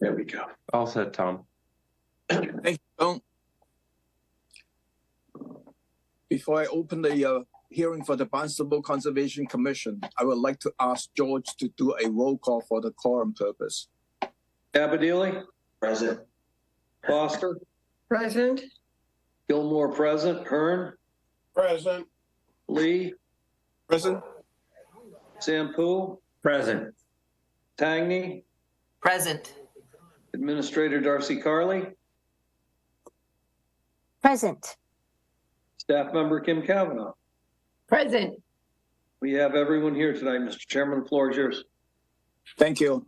There we go. All set, Tom. Thank you, Tom. Before I open the hearing for the Barnstable Conservation Commission, I would like to ask George to do a roll call for the quorum purpose. Abadili? Present. Foster? Present. Gilmore present. Hearn? Present. Lee? Present. Sampool? Present. Tangney? Present. Administrator Darcy Carley? Present. Staff member Kim Cavanaugh? Present. We have everyone here tonight, Mr. Chairman. The floor is yours. Thank you.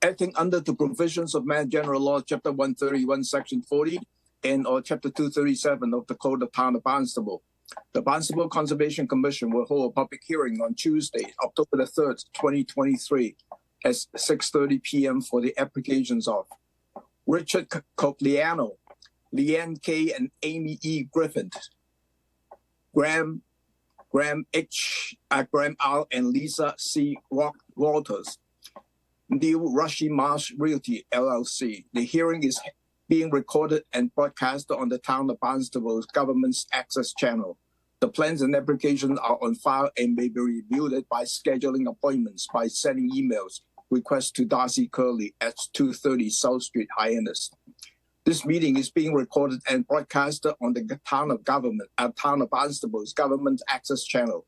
Acting under the provisions of Mass General Law, Chapter 131, Section 40, and or Chapter 237 of the Code of Town of Barnstable, the Barnstable Conservation Commission will hold a public hearing on Tuesday, October the 3rd, 2023, at 6:30 p.m. for the applications of Richard Cogliano, Leanne K. and Amy E. Griffin, Graham R. and Lisa C. Walters, Neil Rushy Marsh Realty, LLC. The hearing is being recorded and broadcast on the Town of Barnstable's Government's Access Channel. The plans and applications are on file and may be reviewed by scheduling appointments by sending emails requests to Darcy Curley at 230 South Street, Hyannis. This meeting is being recorded and broadcasted on the Town of Barnstable's Government Access Channel.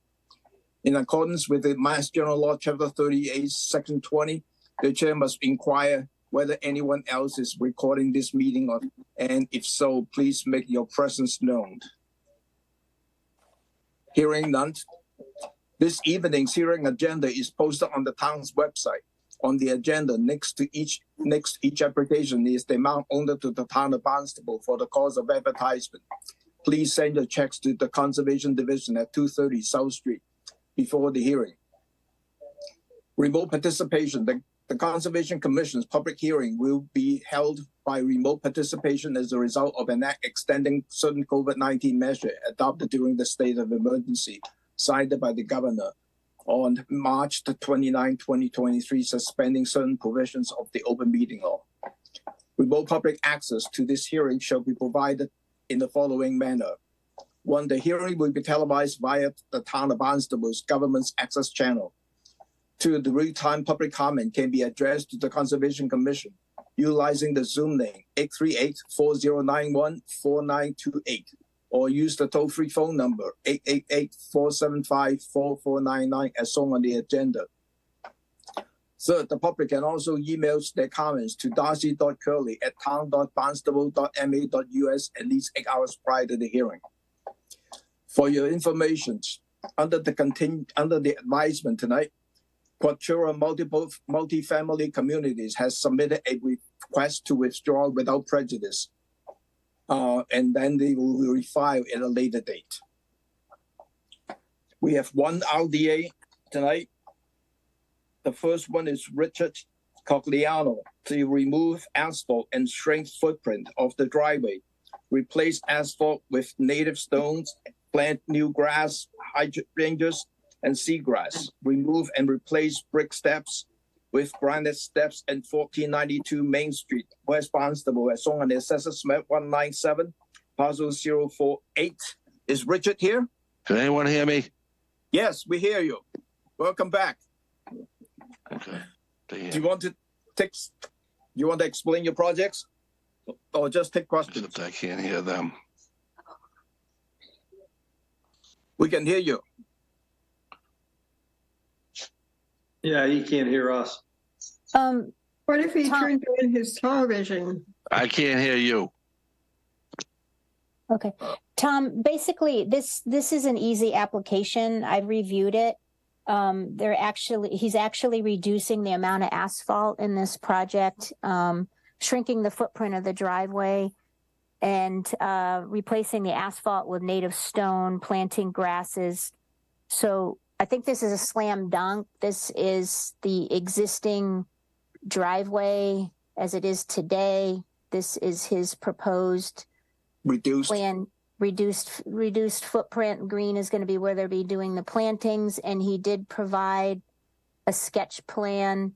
In accordance with the Mass General Law, Chapter 38, Section 20, the chair must inquire whether anyone else is recording this meeting, and if so, please make your presence known. Hearing none, this evening's hearing agenda is posted on the town's website. On the agenda next to each application is the amount owed to the Town of Barnstable for the cost of advertisement. Please send your checks to the Conservation Division at 230 South Street before the hearing. Remote participation. The Conservation Commission's public hearing will be held by remote participation as a result of an act extending certain COVID-19 measures adopted during the state of emergency signed by the governor on March 29, 2023, suspending certain provisions of the open meeting law. Remote public access to this hearing shall be provided in the following manner. 1, the hearing will be televised via the Town of Barnstable's Government's Access Channel. 2, the real-time public comment can be addressed to the Conservation Commission utilizing the Zoom name 838-4091-4928 or use the toll-free phone number 888-475-4499 as shown on the agenda. 3rd, the public can also email their comments to darcy.curley@town.barnstable.ma.us at least 8 hours prior to the hearing. For your information, under the advisement tonight, Quatura Multifamily Communities has submitted a request to withdraw without prejudice, and then they will refile at a later date. We have one RDA tonight. The first one is Richard Cogliano to remove asphalt and shrink footprint of the driveway, replace asphalt with native stones, plant new grass, hydrangeas, and seagrass, remove and replace brick steps with granite steps at 1492 Main Street, West Barnstable, as shown on the Assessors Map 197, parcel 048. Is Richard here? Can anyone hear me? Yes, we hear you. Welcome back. Okay. Do you want to explain your projects or just take questions? Except I can't hear them. We can hear you. Yeah, he can't hear us. What if he Tom- turned on his television? I can't hear you. Okay. Tom, basically this is an easy application. I've reviewed it. He's actually reducing the amount of asphalt in this project, shrinking the footprint of the driveway, and replacing the asphalt with native stone, planting grasses. So I think this is a slam dunk. This is the existing driveway as it is today. This is his proposed plan. Reduced footprint. Green is going to be where they'll be doing the plantings, and he did provide a sketch plan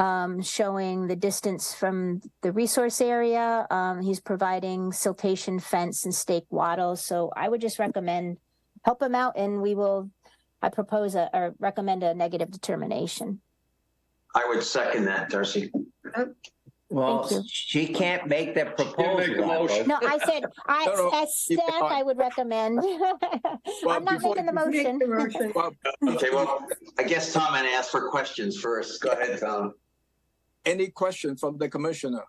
showing the distance from the resource area. He's providing siltation fence and stake wattles. So I would just recommend help him out, and I propose or recommend a negative determination. I would second that, Darcy. Well, Thank you. she can't make the make proposal. the motion. No, I said, No, no, as staff, I would recommend. I'm not before making the Make motion. the motion. Well, Okay, well, I guess Tom had asked for questions first. Go ahead, Tom. any question from the commissioner?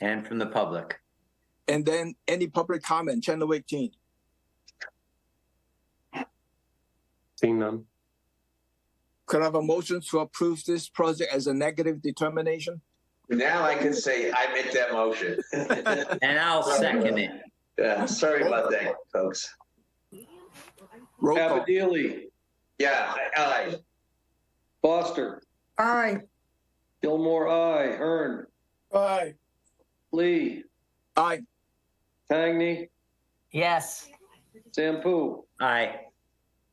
And from the public. And then any public comment, Channel 18? Seeing none. Could I have a motion to approve this project as a negative determination? Now I can say I make that motion. And I'll second it. Yeah, sorry about that, folks. Roll call. Cavadili, Yeah, aye. Foster, Aye. Gilmore, aye. Hearn, Aye. Lee, Aye. Tangney, Yes. Sampu. Aye.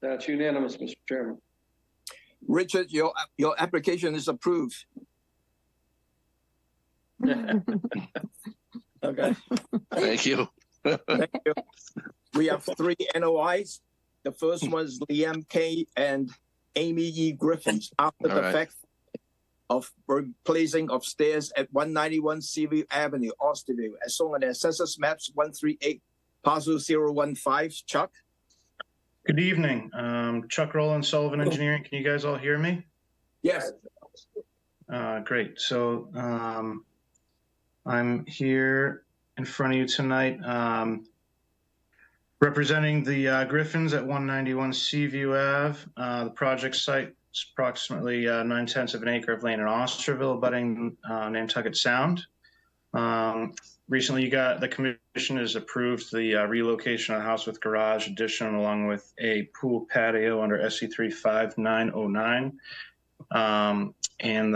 That's unanimous, Mr. Chairman. Richard, your application is approved. Okay. Thank you. Thank you. We have 3 NOIs. The first one is Liam K. and Amy E. Griffins after All the right. fact of replacing of stairs at 191 Seaview Avenue, Austinville, as shown on the Assessors Maps 138, parcel 015. Chuck? Good evening. Chuck Rowland, Sullivan Engineering. Can you guys all hear me? Yes. Great. So I'm here in front of you tonight representing the Griffins at 191 Seaview Ave. The project site is approximately 9/10 of an acre of land in Osterville, abutting Nantucket Sound. Recently, the commission has approved the relocation of the house with garage addition along with a pool patio under SC 35909. And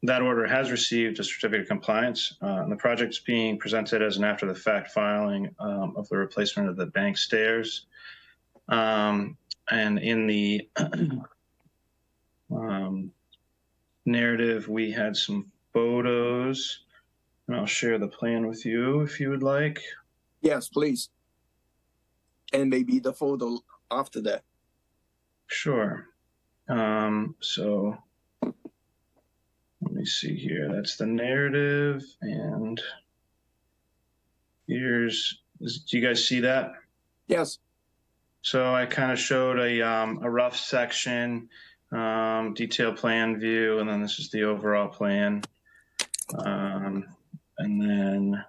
that order has received a certificate of compliance. And the project is being presented as an after-the-fact filing of the replacement of the bank stairs. And in the narrative, we had some photos. And I'll share the plan with you if you would like. Yes, please. And maybe the photo after that. Sure. So let me see here. That's the narrative. And do you guys see that? Yes. So I kind of showed a rough section, detailed plan view, and then this is the overall plan. And then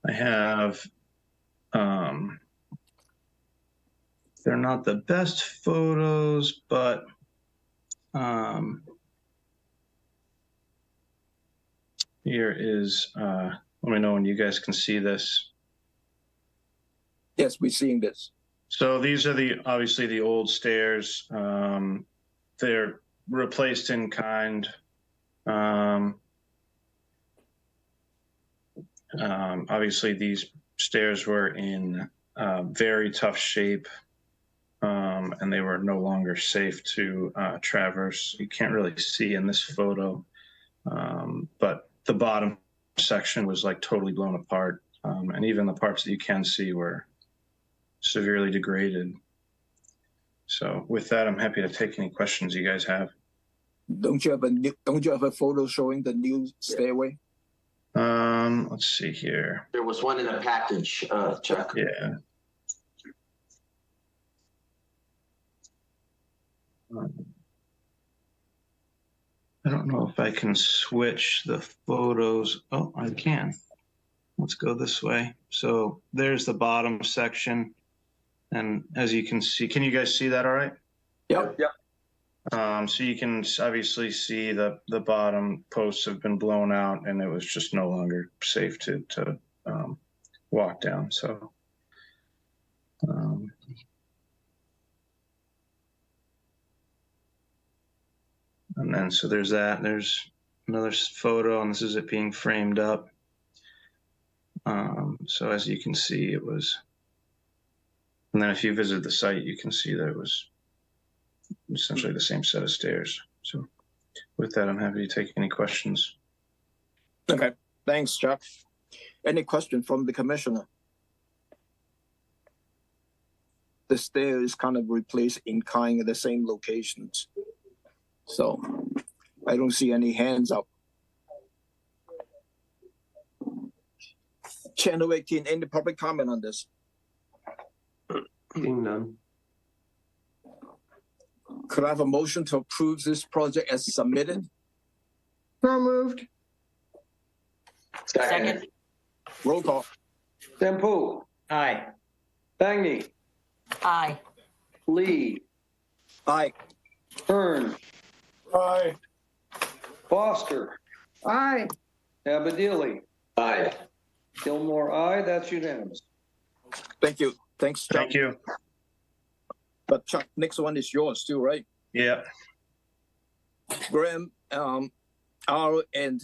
I have, they're not the best photos, but here is, let me know when you guys can see this. Yes, we're seeing this. So these are obviously the old stairs. They're replaced in kind. Obviously, these stairs were in very tough shape, and they were no longer safe to traverse. You can't really see in this photo, but the bottom section was like totally blown apart, and even the parts that you can see were severely degraded. So with that, I'm happy to take any questions you guys have. Don't you have a photo showing the new stairway? Let's see here. There was one in a package, Chuck. Yeah. I don't know if I can switch the photos. Oh, I can. Let's go this way. So there's the bottom section. And as you can see, can you guys see that all right? Yep. Yep. So you can obviously see the bottom posts have been blown out and it was just no longer safe to walk down. So and then so there's that. There's another photo, and this is it being framed up. So as you can see, it was. And then if you visit the site, you can see that it was essentially the same set of stairs. So with that, I'm happy to take any questions. Okay, thanks, Chuck. Any question from the commissioner? The stair is kind of replaced in kind of the same locations. So I don't see any hands up. Channel 18, any public comment on this? Seeing none. Could I have a motion to approve this project as submitted? So moved. Second. Roll call. Sempu, Aye. Bagny, Aye. Lee, Aye. Hearn, Aye. Foster, Aye. Abadili, Aye. Gilmore, aye. That's unanimous. Thank you. Thanks, Chuck. Thank you. But Chuck, next one is yours too, right? Yeah. Graham R. and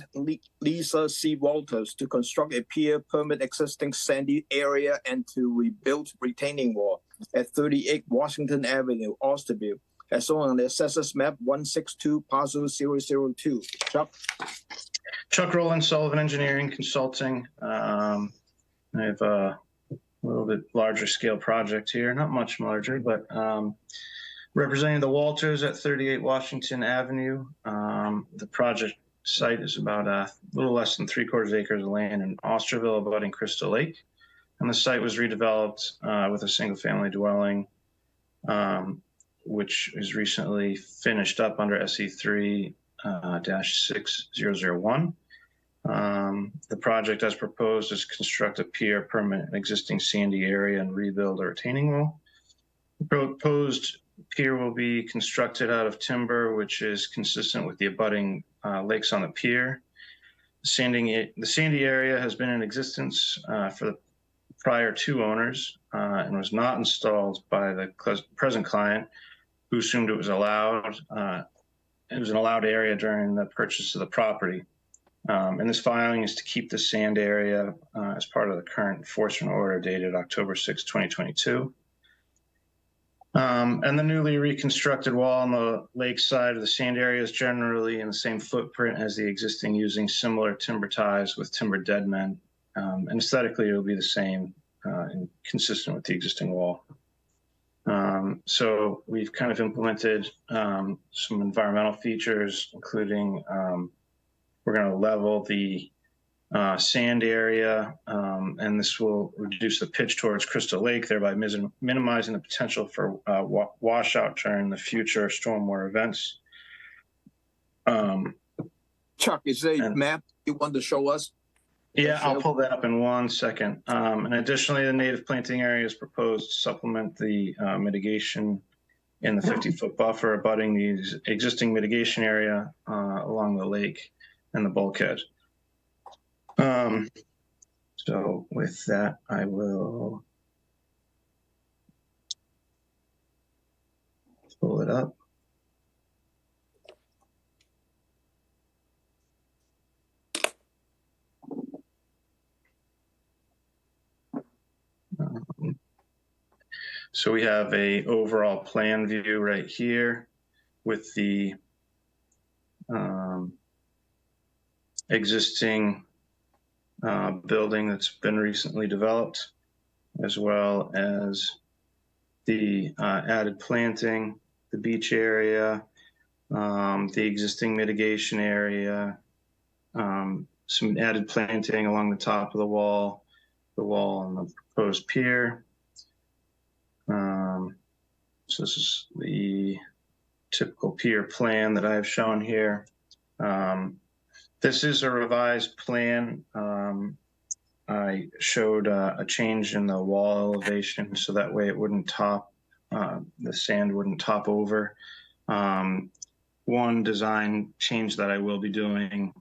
Lisa C. Walters to construct a pier, permit existing sandy area, and to rebuild retaining wall at 38 Washington Avenue, Austerville, as shown on the Assessors Map 162, parcel 002. Chuck? Chuck Rowland, Sullivan Engineering Consulting. I have a little bit larger scale project here, not much larger, but representing the Walters at 38 Washington Avenue. The project site is about a little less than 3/4 acres of land in Austerville, abutting Crystal Lake. And the site was redeveloped with a single family dwelling, which is recently finished up under SE3 -6001. The project as proposed is construct a pier, permit an existing sandy area, and rebuild a retaining wall. The proposed pier will be constructed out of timber, which is consistent with the abutting lakes on the pier. The sandy area has been in existence for the prior two owners and was not installed by the present client, who assumed it was allowed. It was an allowed area during the purchase of the property. And this filing is to keep the sand area as part of the current enforcement order dated October 6, 2022. And the newly reconstructed wall on the lake side of the sand area is generally in the same footprint as the existing, using similar timber ties with timber deadmen. And aesthetically, it will be the same and consistent with the existing wall. So we've kind of implemented some environmental features, including we're going to level the sand area, and this will reduce the pitch towards Crystal Lake, thereby minimizing the potential for washout during the future stormwater events. Chuck, is there a map you want to show us? Yeah, I'll pull that up in 1 second. And additionally, the native planting area is proposed to supplement the mitigation in the 50-foot buffer abutting the existing mitigation area along the lake and the bulkhead. So with that, I will pull it up. So we have a overall plan view right here with the existing building that's been recently developed, as well as the added planting, the beach area, the existing mitigation area, some added planting along the top of the wall and the proposed pier. So this is the typical pier plan that I have shown here. This is a revised plan. I showed a change in the wall elevation so that way it wouldn't top, the sand wouldn't top over. One design change that I will be doing,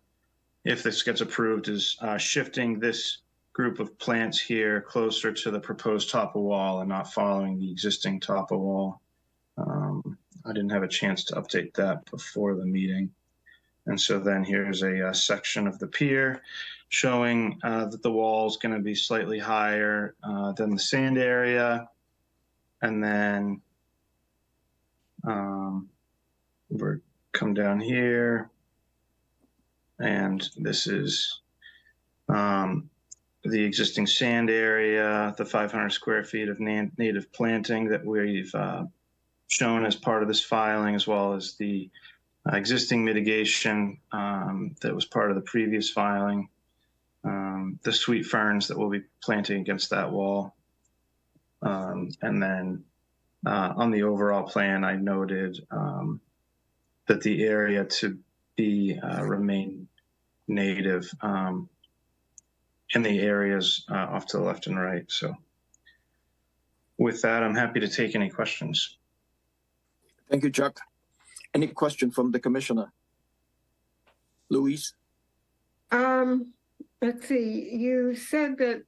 if this gets approved, is shifting this group of plants here closer to the proposed top of wall and not following the existing top of wall. I didn't have a chance to update that before the meeting. And so then here's a section of the pier showing that the wall is going to be slightly higher than the sand area. And then we're come down here. And this is the existing sand area, the 500 square feet of native planting that we've shown as part of this filing, as well as the existing mitigation that was part of the previous filing, the sweet ferns that we'll be planting against that wall. And then on the overall plan, I noted that the area to be remain native in the areas off to the left and right. So with that, I'm happy to take any questions. Thank you, Chuck. Any question from the commissioner? Louise? Let's see, you said that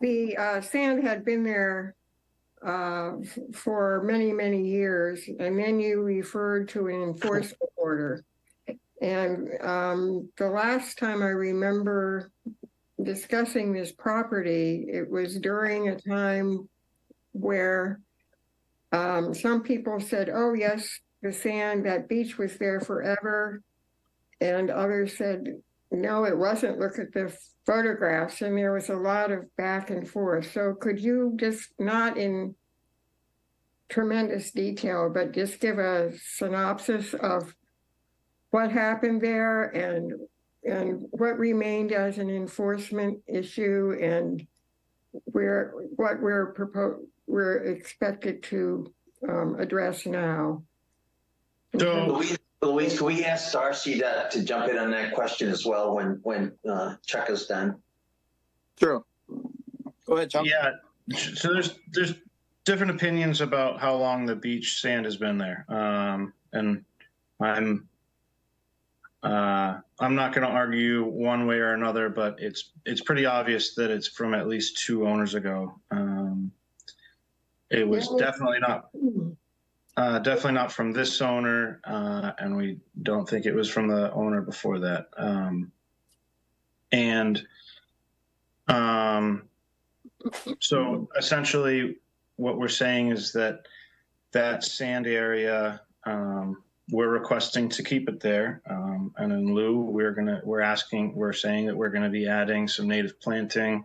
the sand had been there for many, many years, and then you referred to an enforcement order. And the last time I remember discussing this property, it was during a time where some people said, oh, yes, the sand, that beach was there forever. And others said, no, it wasn't. Look at the photographs. And there was a lot of back and forth. So could you just, not in tremendous detail, but just give a synopsis of what happened there and what remained as an enforcement issue and what we're expected to address now? So, Louise, can we ask Darcy to jump in on that question as well when Chuck is done? Sure. Go ahead, Chuck. yeah, so there's different opinions about how long the beach sand has been there. And I'm not going to argue one way or another, but it's pretty obvious that it's from at least 2 owners ago. It was definitely not from this owner, and we don't think it was from the owner before that. So essentially what we're saying is that sand area, we're requesting to keep it there. And in lieu, we're saying that we're going to be adding some native planting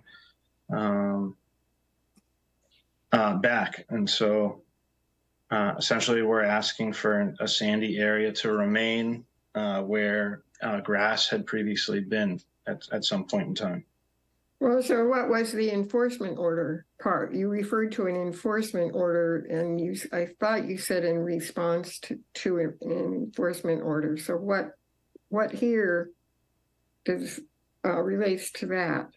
back. And so essentially we're asking for a sandy area to remain where grass had previously been at some point in time. Well, so what was the enforcement order part? You referred to an enforcement order, and I thought you said in response to an enforcement order. So what here does relates to that?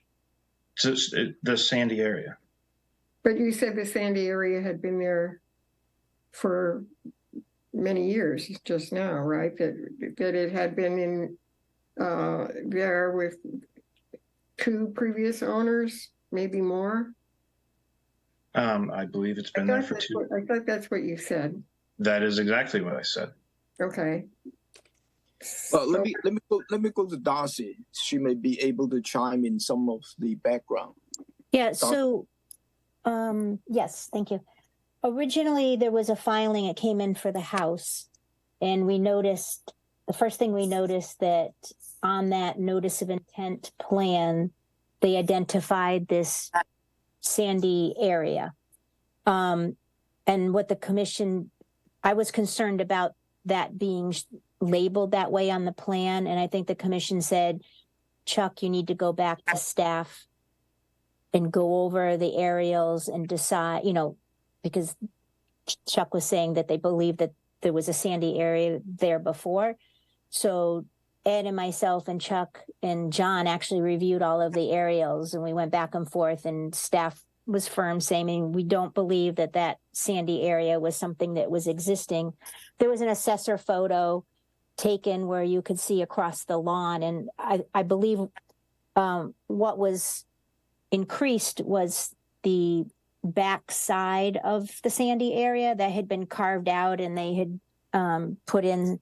Just the sandy area. But you said the sandy area had been there for many years just now, right? That it had been in there with 2 previous owners, maybe more. I believe it's been there for 2. I thought that's what you said. That is exactly what I said. Okay. Well, let me go to Darcy. She may be able to chime in some of the background. Yeah, so, yes, thank you. Originally, there was a filing, it came in for the house, and the first thing we noticed that on that notice of intent plan, they identified this sandy area. And what the commission, I was concerned about that being labeled that way on the plan, and I think the commission said, Chuck, you need to go back to staff and go over the aerials and decide, because Chuck was saying that they believed that there was a sandy area there before. So Ed and myself and Chuck and John actually reviewed all of the aerials, and we went back and forth, and staff was firm saying we don't believe that sandy area was something that was existing. There was an assessor photo taken where you could see across the lawn, and I believe what was increased was the back side of the sandy area that had been carved out, and they had put in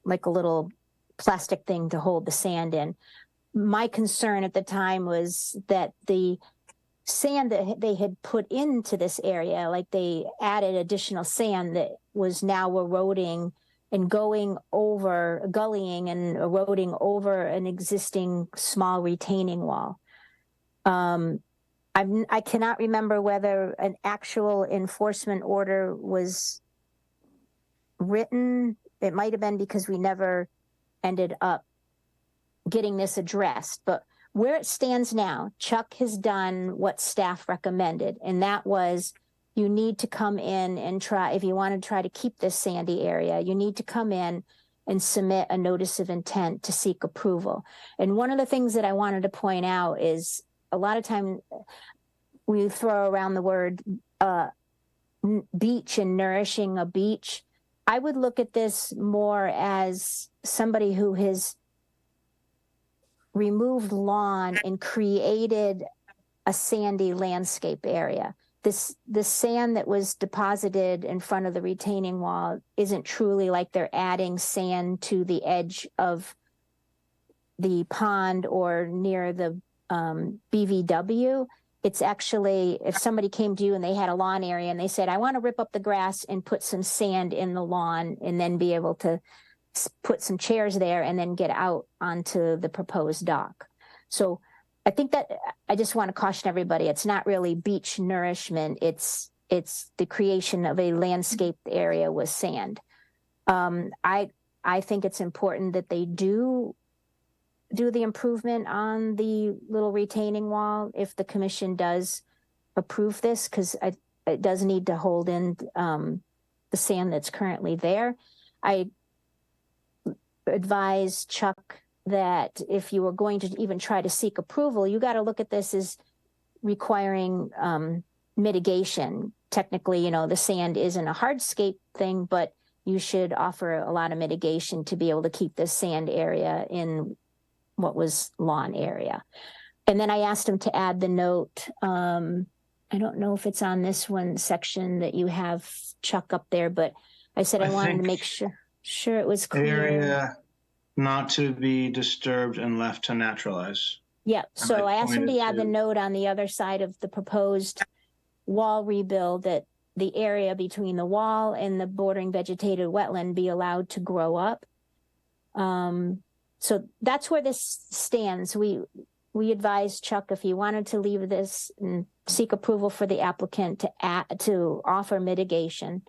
like a little plastic thing to hold the sand in. My concern at the time was that the sand that they had put into this area, like they added additional sand that was now eroding and gullying and eroding over an existing small retaining wall. I cannot remember whether an actual enforcement order was written. It might have been because we never ended up getting this addressed, but where it stands now, Chuck has done what staff recommended, and that was you need to come in and try, if you want to try to keep this sandy area, you need to come in and submit a notice of intent to seek approval. And one of the things that I wanted to point out is a lot of time we throw around the word beach and nourishing a beach. I would look at this more as somebody who has removed lawn and created a sandy landscape area. The sand that was deposited in front of the retaining wall isn't truly like they're adding sand to the edge of the pond or near the BVW. It's actually, if somebody came to you and they had a lawn area and they said, I want to rip up the grass and put some sand in the lawn and then be able to put some chairs there and then get out onto the proposed dock. So I think that I just want to caution everybody, it's not really beach nourishment, it's the creation of a landscaped area with sand. I think it's important that they do the improvement on the little retaining wall if the commission does approve this, because it does need to hold in the sand that's currently there. I advise Chuck that if you were going to even try to seek approval, you got to look at this as requiring mitigation. Technically, the sand isn't a hardscape thing, but you should offer a lot of mitigation to be able to keep this sand area in what was lawn area. And then I asked him to add the note. I don't know if it's on this one section that you have, Chuck, up there, but I said I wanted to make sure it was clear. Area not to be disturbed and left to naturalize. Yeah, so I asked him to add the note on the other side of the proposed wall rebuild that the area between the wall and the bordering vegetated wetland be allowed to grow up. So that's where this stands. We advised Chuck, if he wanted to leave this and seek approval for the applicant to offer mitigation.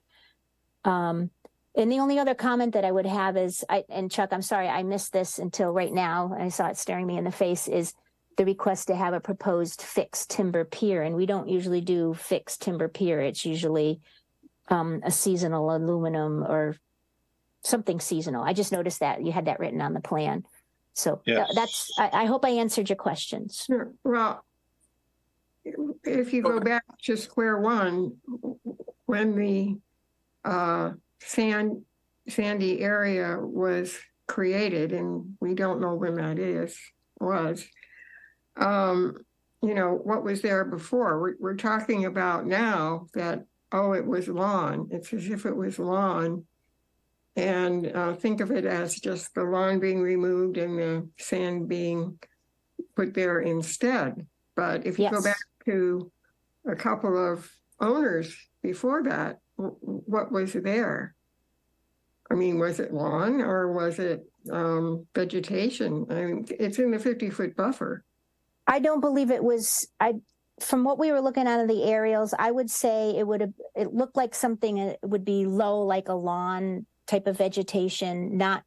And the only other comment that I would have is, and Chuck, I'm sorry, I missed this until right now, I saw it staring me in the face, is the request to have a proposed fixed timber pier. And we don't usually do fixed timber pier. It's usually a seasonal aluminum or something seasonal. I just noticed that you had that written on the plan. So Yes. I hope I answered your questions. Sure. Well, if you go back to square one, when the sandy area was created, and we don't know when that was, what was there before? We're talking about now that, it was lawn. It's as if it was lawn. And think of it as just the lawn being removed and the sand being put there instead. But if you go back to a couple of owners before that, what was there? I mean, was it lawn or was it vegetation? I mean, it's in the 50-foot buffer. I don't believe it was. From what we were looking at in the aerials, I would say it looked like something. It would be low, like a lawn type of vegetation, not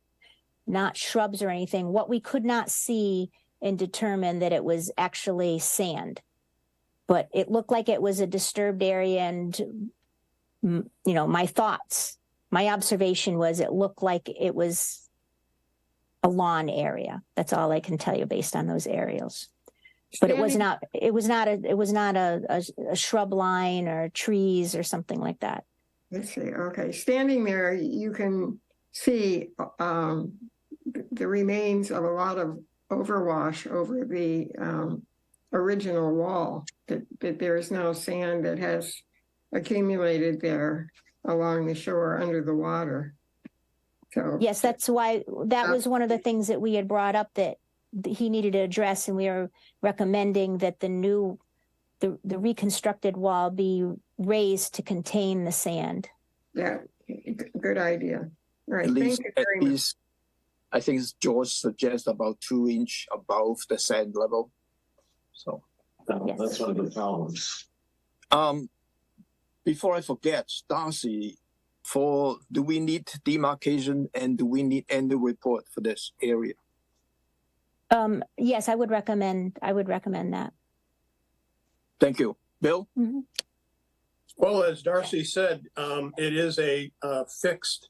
shrubs or anything. What we could not see and determine that it was actually sand, but it looked like it was a disturbed area. And my observation was it looked like it was a lawn area. That's all I can tell you based on those aerials. But it was not a shrub line or trees or something like that. Let's see. Okay, standing there, you can see the remains of a lot of overwash over the original wall. That there is now sand that has accumulated there along the shore under the water. So yes, that's why that was one of the things that we had brought up that he needed to address, and we are recommending that the reconstructed wall be raised to contain the sand. Yeah, good idea. All right, At thank least, you at very much. least, I think George suggests about 2 inch above the sand level. So, Yes. That's one of the problems. before I forget, Darcy, do we need demarcation and do we need any report for this area? Yes, I would recommend that. Thank you. Bill? Mhm. Well, as Darcy said, it is a fixed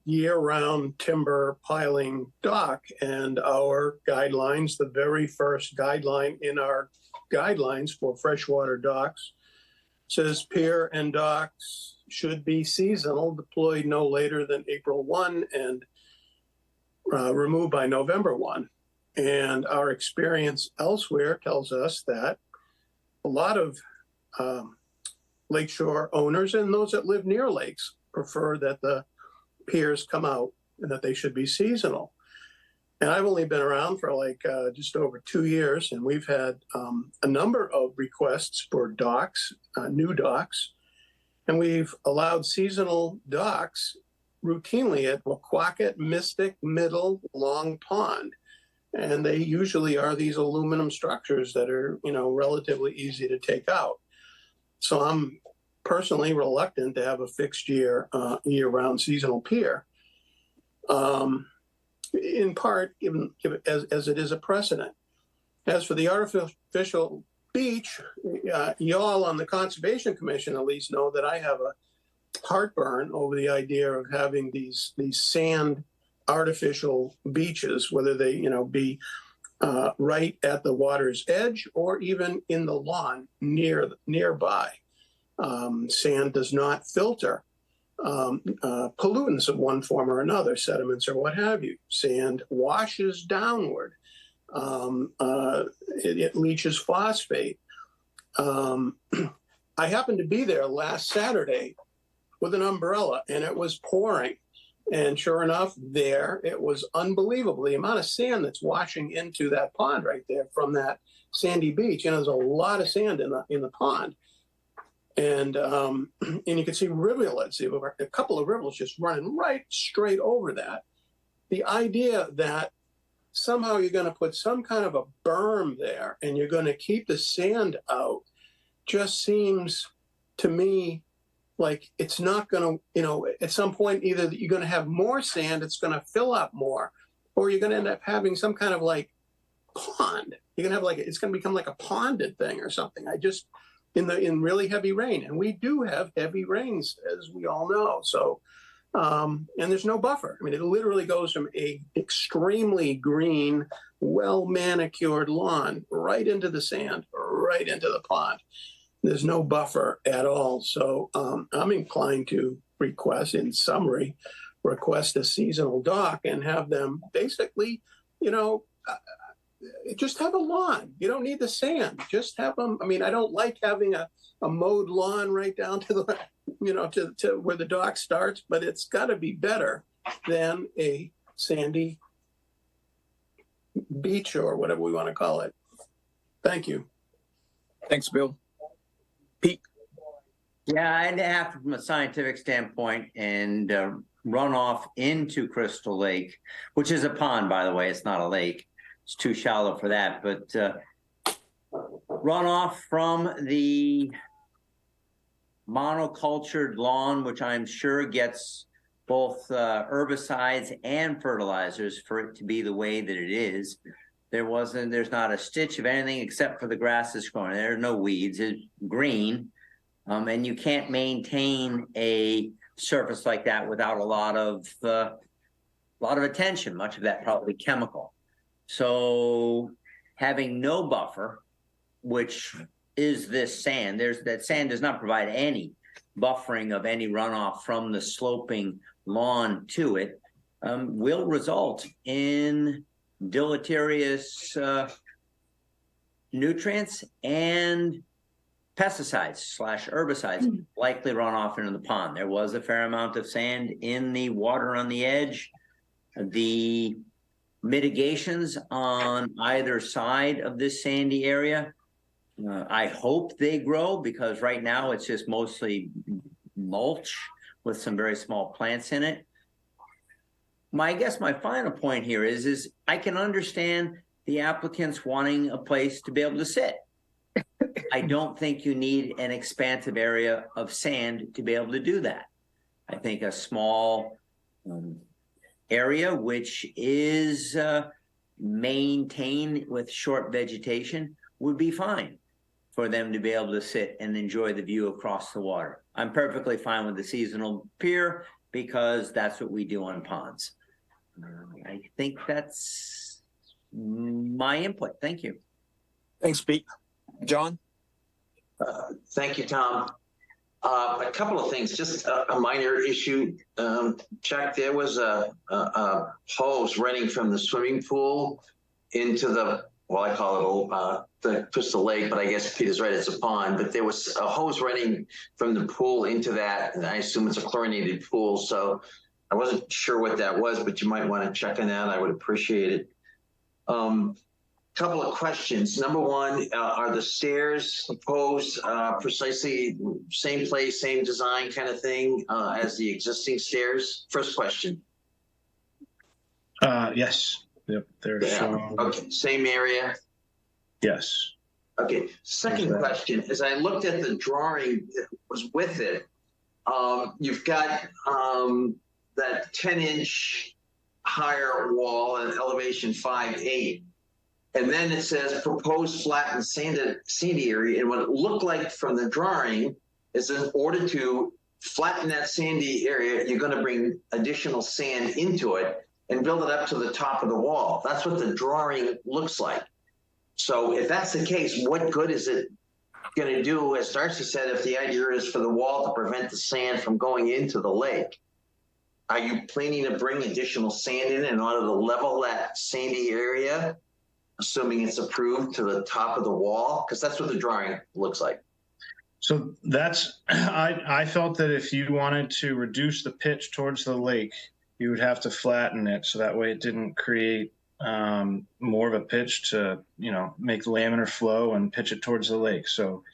year-round timber piling dock, and our guidelines, the very first guideline in our guidelines for freshwater docks, says pier and docks should be seasonal, deployed no later than April 1 and removed by November 1. And our experience elsewhere tells us that a lot of lakeshore owners and those that live near lakes prefer that the piers come out and that they should be seasonal. And I've only been around for just over 2 years, and we've had a number of requests for docks, new docks, and we've allowed seasonal docks routinely at Waquacket, Mystic, Middle, Long Pond. And they usually are these aluminum structures that are, relatively easy to take out. So I'm personally reluctant to have a fixed year-round seasonal pier. In part, given as it is a precedent. As for the artificial beach, y'all on the Conservation Commission at least know that I have a heartburn over the idea of having these sand artificial beaches, whether they be right at the water's edge or even in the lawn nearby. Sand does not filter pollutants of one form or another, sediments or what have you. Sand washes downward. It leaches phosphate. I happened to be there last Saturday with an umbrella, and it was pouring. And sure enough, there it was unbelievable. The amount of sand that's washing into that pond right there from that sandy beach. There's a lot of sand in the pond. And you can see rivulets, a couple of rivulets just running right straight over that. The idea that somehow you're going to put some kind of a berm there and you're going to keep the sand out just seems to me like it's not going to, at some point, either you're going to have more sand, it's going to fill up more, or you're going to end up having some kind of pond. You're going to have it's going to become like a ponded thing or something. In really heavy rain, and we do have heavy rains, as we all know. So, and there's no buffer. I mean, it literally goes from a extremely green, well manicured lawn right into the sand, right into the pond. There's no buffer at all. So, I'm inclined to request a seasonal dock and have them basically, just have a lawn. You don't need the sand. Just have them. I mean, I don't like having a mowed lawn right down to the, to where the dock starts, but it's got to be better than a sandy beach or whatever we want to call it. Thank you. Thanks, Bill. Pete? Yeah, I'd have from a scientific standpoint and runoff into Crystal Lake, which is a pond, by the way, it's not a lake. It's too shallow for that, but runoff from the monocultured lawn, which I'm sure gets both herbicides and fertilizers for it to be the way that it is. There's not a stitch of anything except for the grass that's growing. There are no weeds, it's green. And you can't maintain a surface like that without a lot of attention, much of that probably chemical. So having no buffer, which is this sand, that sand does not provide any buffering of any runoff from the sloping lawn to it, will result in deleterious nutrients and pesticides / herbicides likely run off into the pond. There was a fair amount of sand in the water on the edge. The mitigations on either side of this sandy area, I hope they grow, because right now it's just mostly mulch with some very small plants in it. I guess my final point here is I can understand the applicants wanting a place to be able to sit. I don't think you need an expansive area of sand to be able to do that. I think a small area which is maintained with short vegetation would be fine for them to be able to sit and enjoy the view across the water. I'm perfectly fine with the seasonal pier because that's what we do on ponds. I think that's my input. Thank you. Thanks, Pete. John? Thank you, Tom. A couple of things, just a minor issue. Chuck, there was a hose running from the swimming pool into the, well, I call it the Crystal Lake, but I guess Peter's right, it's a pond. But there was a hose running from the pool into that, and I assume it's a chlorinated pool. So I wasn't sure what that was, but you might want to check on that. I would appreciate it. Couple of questions. Number one, are the stairs proposed precisely same place, same design kind of thing as the existing stairs? First question. Yes. Yep. They're shown. Okay. Same area. Yes. Okay. Second question, as I looked at the drawing that was with it, you've got that 10-inch higher wall and elevation 5'8". And then it says proposed flattened sandy area. And what it looked like from the drawing is in order to flatten that sandy area, you're going to bring additional sand into it and build it up to the top of the wall. That's what the drawing looks like. So if that's the case, what good is it going to do, as Darcy said, if the idea is for the wall to prevent the sand from going into the lake? Are you planning to bring additional sand in order to level that sandy area, assuming it's approved, to the top of the wall? Because that's what the drawing looks like. So that's, I felt that if you wanted to reduce the pitch towards the lake, you would have to flatten it so that way it didn't create more of a pitch to, make laminar flow and pitch it towards the lake. So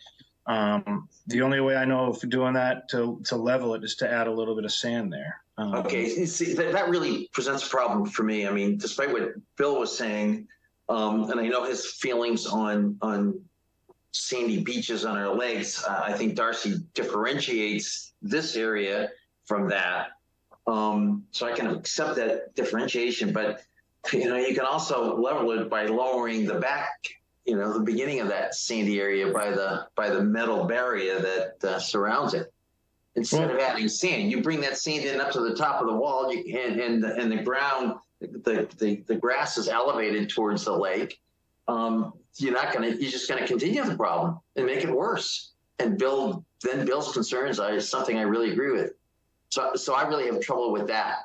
the only way I know of doing that to level it is to add a little bit of sand there. Okay, see, that really presents a problem for me. I mean, despite what Bill was saying, and I know his feelings on sandy beaches on our lakes, I think Darcy differentiates this area from that. So I can accept that differentiation, but you can also level it by lowering the back, the beginning of that sandy area by the metal barrier that surrounds it. Instead of adding sand, you bring that sand in up to the top of the wall, and the ground, the grass is elevated towards the lake. You're just gonna continue the problem and make it worse. And Bill's concerns are something I really agree with. So I really have trouble with that.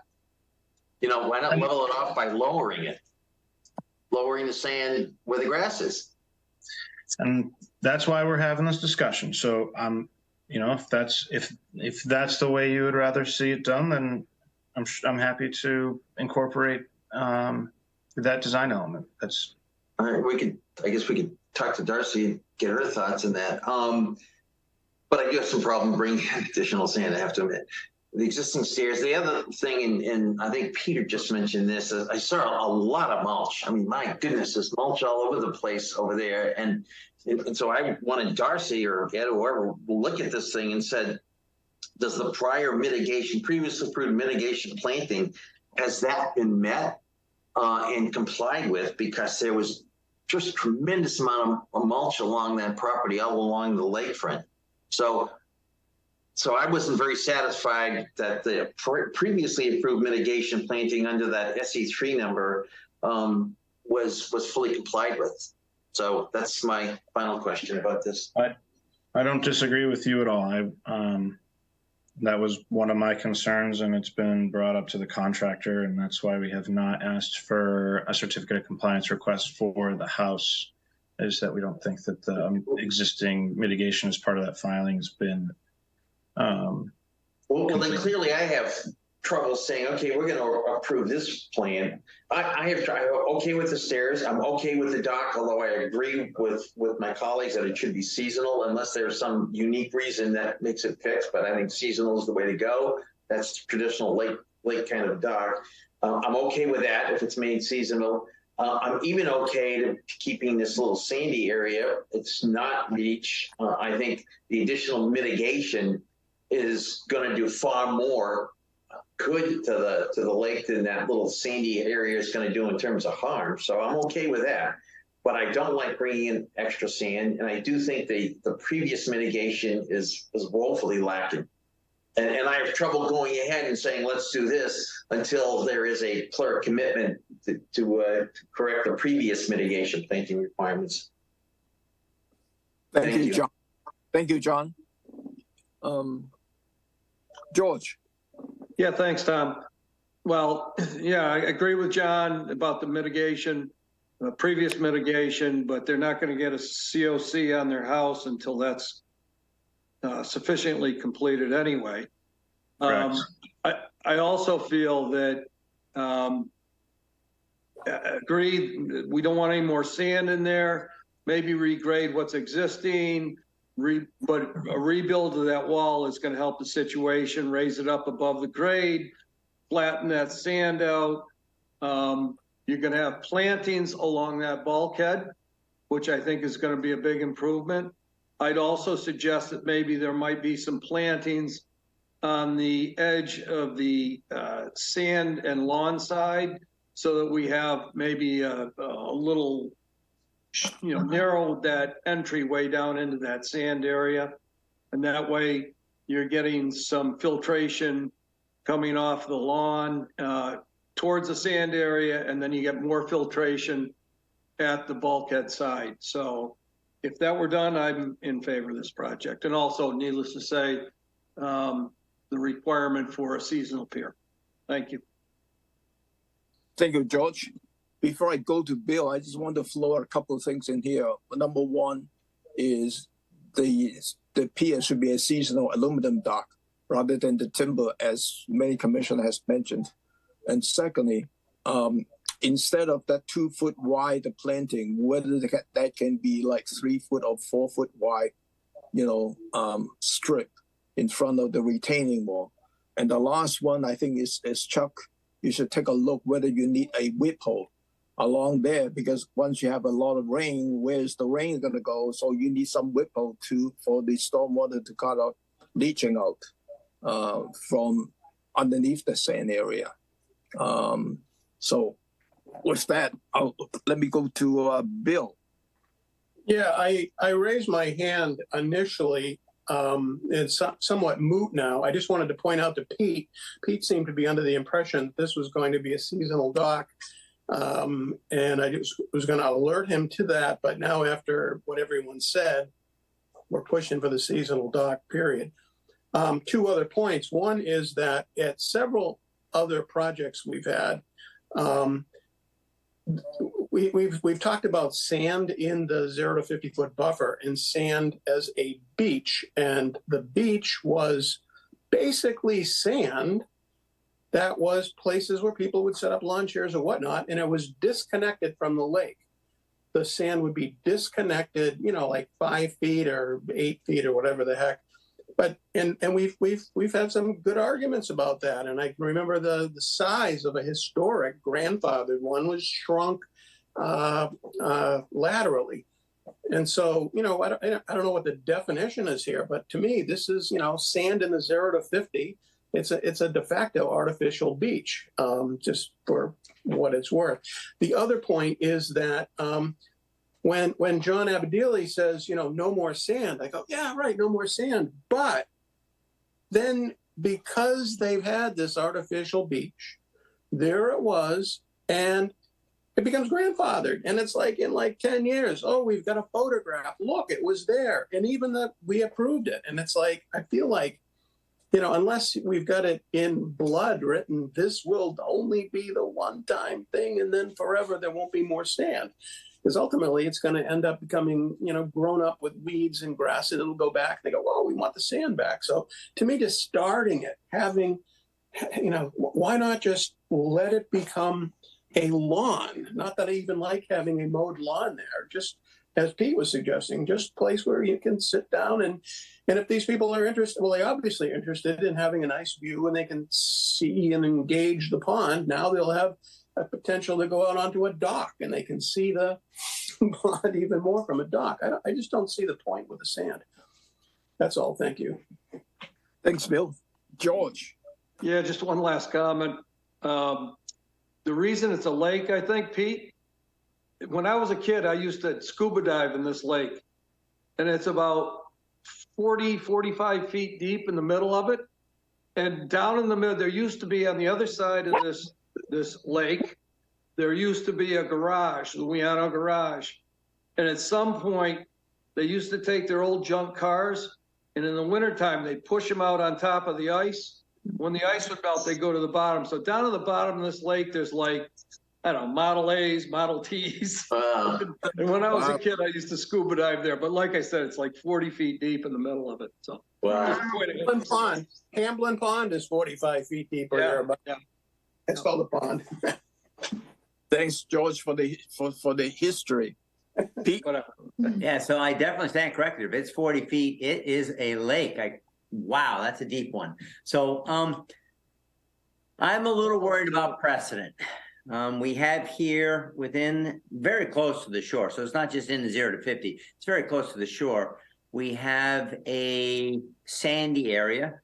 Why not level it off by lowering the sand where the grass is? And that's why we're having this discussion. So if that's the way you would rather see it done, then I'm happy to incorporate that design element. That's all right. I guess we could talk to Darcy and get her thoughts on that. But I do have some problem bringing additional sand, I have to admit. The existing stairs. The other thing, and I think Peter just mentioned this, I saw a lot of mulch. I mean, my goodness, there's mulch all over the place over there. And so I wanted Darcy or Ed or whoever look at this thing and said, does the previously approved mitigation planting, has that been met and complied with? Because there was just tremendous amount of mulch along that property, all along the lakefront. So I wasn't very satisfied that the previously approved mitigation planting under that SE3 number was fully complied with. So that's my final question about this. I don't disagree with you at all. That was one of my concerns, and it's been brought up to the contractor, and that's why we have not asked for a certificate of compliance request for the house, is that we don't think that the existing mitigation as part of that filing has been well, then clearly I have trouble saying, okay, we're going to approve this plan. I'm okay with the stairs. I'm okay with the dock, although I agree with my colleagues that it should be seasonal unless there's some unique reason that makes it fixed. But I think seasonal is the way to go. That's traditional lake kind of dock. I'm okay with that if it's made seasonal. I'm even okay to keeping this little sandy area. It's not beach. I think the additional mitigation is going to do far more good to the lake than that little sandy area is going to do in terms of harm. So I'm okay with that. But I don't like bringing in extra sand, and I do think the previous mitigation is woefully lacking. And I have trouble going ahead and saying, let's do this until there is a clear commitment to correct the previous mitigation planting requirements. Thank you, John. Thank you, John. George. Yeah, thanks, Tom. Well, yeah, I agree with John about the mitigation, previous mitigation, but they're not going to get a COC on their house until that's sufficiently completed anyway. Correct. I also feel that agreed, we don't want any more sand in there, maybe regrade what's existing, but a rebuild of that wall is going to help the situation, raise it up above the grade, flatten that sand out. You're going to have plantings along that bulkhead, which I think is going to be a big improvement. I'd also suggest that maybe there might be some plantings on the edge of the sand and lawn side so that we have maybe a little, narrow that entryway down into that sand area. And that way you're getting some filtration coming off the lawn towards the sand area, and then you get more filtration at the bulkhead side. So if that were done, I'm in favor of this project. And also, needless to say, the requirement for a seasonal pier. Thank you. Thank you, George. Before I go to Bill, I just want to float a couple of things in here. Number one is the pier should be a seasonal aluminum dock rather than the timber, as many commissioner has mentioned. And secondly, instead of that 2 foot wide planting, whether that can be like 3 foot or 4 foot wide, strip in front of the retaining wall. And the last one, I think, is Chuck, you should take a look whether you need a whip hole along there, because once you have a lot of rain, where's the rain going to go? So you need some whip hole too for the stormwater to kind of leaching out from underneath the sand area. So with that, let me go to Bill. Yeah, I raised my hand initially. It's somewhat moot now. I just wanted to point out to Pete. Pete seemed to be under the impression this was going to be a seasonal dock. And I just was going to alert him to that. But now after what everyone said, we're pushing for the seasonal dock, period. 2 other points. One is that at several other projects we've had, we've talked about sand in the 0 to 50 foot buffer and sand as a beach, and the beach was basically sand that was places where people would set up lawn chairs or whatnot, and it was disconnected from the lake. The sand would be disconnected, like 5 feet or 8 feet or whatever the heck. But and we've had some good arguments about that. And I can remember the size of a historic grandfathered one was shrunk laterally. And so, I don't know what the definition is here, but to me, this is, sand in the 0 to 50. It's a de facto artificial beach, just for what it's worth. The other point is that when John Abadili says, no more sand, I go, yeah, right, no more sand. But then because they've had this artificial beach, there it was, and it becomes grandfathered. And it's like in 10 years, oh, we've got a photograph. Look, it was there. And even that we approved it. And it's like, I feel like, unless we've got it in blood written, this will only be the one-time thing, and then forever there won't be more sand. Because ultimately it's going to end up becoming, grown up with weeds and grass, and it'll go back. They go, well, we want the sand back. So to me, just starting it, having, why not just let it become a lawn? Not that I even like having a mowed lawn there. Just as Pete was suggesting, just a place where you can sit down and if these people are interested, well, they obviously are interested in having a nice view and they can see and engage the pond. Now they'll have a potential to go out onto a dock and they can see the pond even more from a dock. I just don't see the point with the sand. That's all. Thank you. Thanks, Bill. George. Yeah, just one last comment. The reason it's a lake, I think, Pete, when I was a kid, I used to scuba dive in this lake. And it's about 40, 45 feet deep in the middle of it. And down in the middle, there used to be on the other side of this lake, there used to be a garage, the Wiano garage. And at some point, they used to take their old junk cars, and in the wintertime, they push them out on top of the ice. When the ice would melt, they go to the bottom. So down at the bottom of this lake, there's like, I don't know, Model A's, Model T's. And when I was a kid, I used to scuba dive there. But like I said, it's like 40 feet deep in the middle of it. So Wow. Hamblin Pond is 45 feet deep or thereabouts. Yeah. It's called a pond. Thanks, George, for the history. Pete. Whatever. Yeah, so I definitely stand corrected. If it's 40 feet, it is a lake. Wow, that's a deep one. So I'm a little worried about precedent. We have here within very close to the shore. So it's not just in the 0 to 50. It's very close to the shore. We have a sandy area.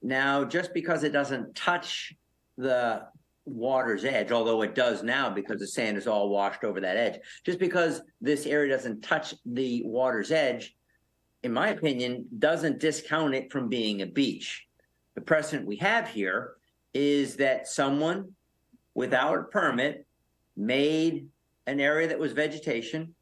Now, just because it doesn't touch the water's edge, although it does now because the sand is all washed over that edge, just because this area doesn't touch the water's edge, in my opinion, doesn't discount it from being a beach. The precedent we have here is that someone without a permit made an area that was vegetation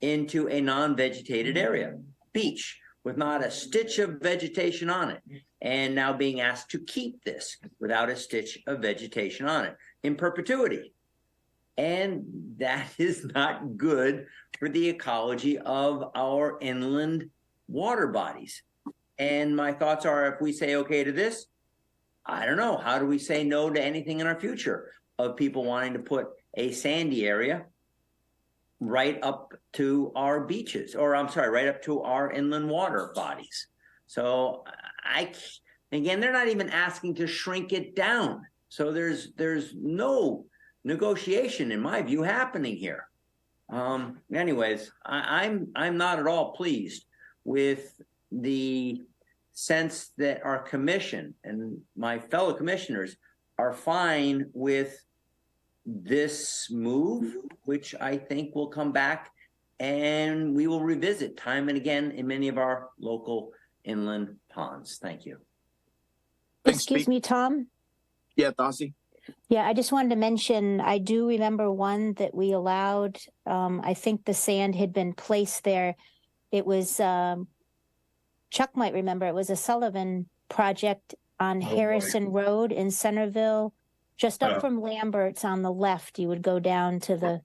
into a non-vegetated area, beach, with not a stitch of vegetation on it, and now being asked to keep this without a stitch of vegetation on it in perpetuity. And that is not good for the ecology of our inland water bodies. And my thoughts are, if we say okay to this, I don't know, how do we say no to anything in our future of people wanting to put a sandy area right up to our beaches, or I'm sorry, right up to our inland water bodies? So again, they're not even asking to shrink it down. So there's no negotiation, in my view, happening here. Anyways, I'm not at all pleased with the sense that our commission and my fellow commissioners are fine with this move, which I think will come back and we will revisit time and again in many of our local inland ponds. Thank you. Thanks, Excuse Pete. me, Tom. Yeah, Darcy. Yeah, I just wanted to mention, I do remember one that we allowed. I think the sand had been placed there. It was, Chuck might remember, it was a Sullivan project on Harrison Road in Centerville, just up from Lambert's on the left. You would go down to the,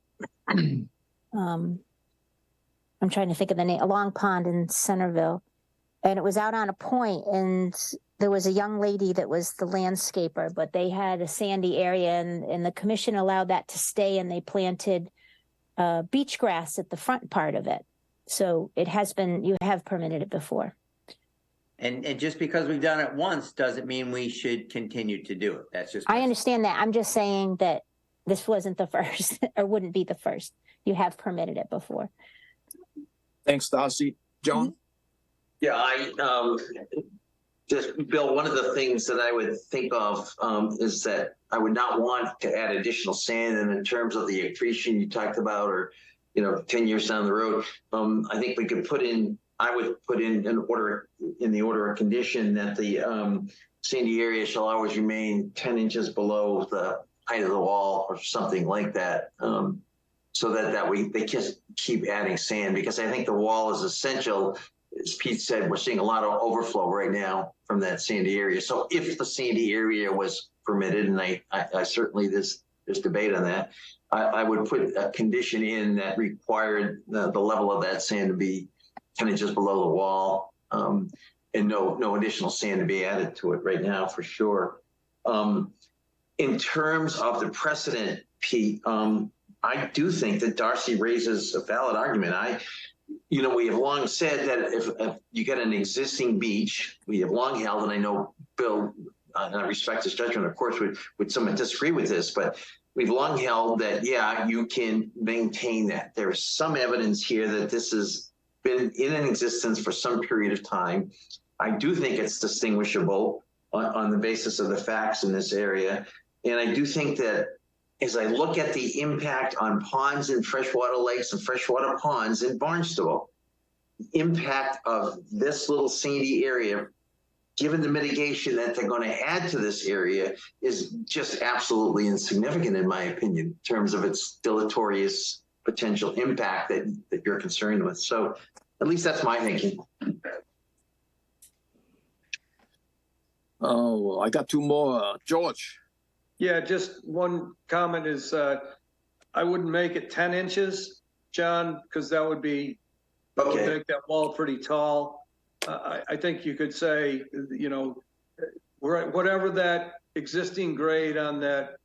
I'm trying to think of the name, a long pond in Centerville. And it was out on a point, and there was a young lady that was the landscaper, but they had a sandy area, and the commission allowed that to stay, and they planted beach grass at the front part of it. So it has been, you have permitted it before. And just because we've done it once doesn't mean we should continue to do it. That's just. I understand that. I'm just saying that this wasn't the first, or wouldn't be the first. You have permitted it before. Thanks, Darcy. John? Yeah, just, Bill, one of the things that I would think of is that I would not want to add additional sand. And in terms of the accretion you talked about, or, 10 years down the road, I think we could I would put in the order of condition that the sandy area shall always remain 10 inches below the height of the wall or something like that. So that they just keep adding sand, because I think the wall is essential. As Pete said, we're seeing a lot of overflow right now from that sandy area. So if the sandy area was permitted, and I certainly, there's debate on that, I would put a condition in that required the level of that sand to be 10 inches below the wall, and no additional sand to be added to it right now, for sure. In terms of the precedent, Pete, I do think that Darcy raises a valid argument. you know, we have long said that if you get an existing beach, we have long held, and I know Bill, and I respect his judgment, of course, would somewhat disagree with this, but we've long held that, yeah, you can maintain that. There's some evidence here that this has been in existence for some period of time. I do think it's distinguishable on the basis of the facts in this area. And I do think that as I look at the impact on ponds and freshwater lakes and freshwater ponds in Barnstable, the impact of this little sandy area, given the mitigation that they're going to add to this area, is just absolutely insignificant, in my opinion, in terms of its deleterious potential impact that you're concerned with. So at least that's my thinking. Oh, I got two more. George. Yeah, just one comment is, I wouldn't make it 10 inches, John, because that would Okay. make that wall pretty tall. I think you could say, you know, whatever that existing grade on that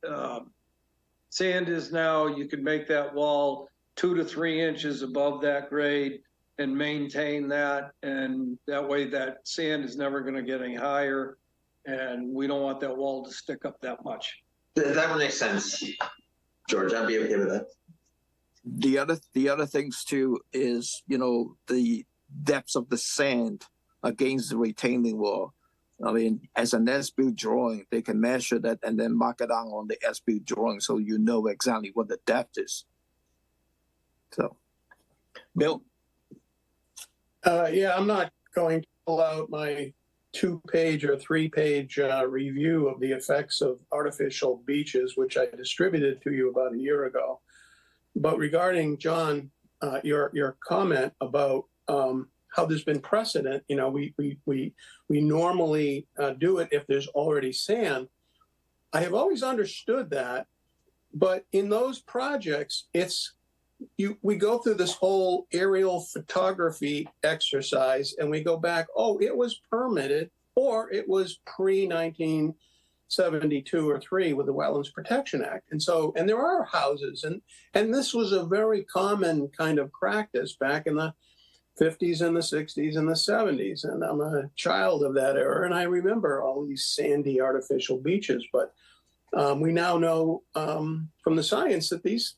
sand is now, you could make that wall 2 to 3 inches above that grade and maintain that. And that way that sand is never going to get any higher. And we don't want that wall to stick up that much. That would make sense, George. I'd be okay with that. The other things too is, you know, the depths of the sand against the retaining wall. I mean, as an as-built drawing, they can measure that and then mark it down on the as-built drawing, so you know exactly what the depth is. So, Bill. Yeah, I'm not going to pull out my 2-page or 3-page review of the effects of artificial beaches, which I distributed to you about a year ago. But regarding, John, your comment about how there's been precedent, you know, we normally do it if there's already sand. I have always understood that, but in those projects, we go through this whole aerial photography exercise and we go back, oh, it was permitted or it was pre-1972 or 3 with the Wetlands Protection Act. And there are houses and this was a very common kind of practice back in the 50s and the 60s and the 70s. And I'm a child of that era. And I remember all these sandy artificial beaches, but we now know from the science that these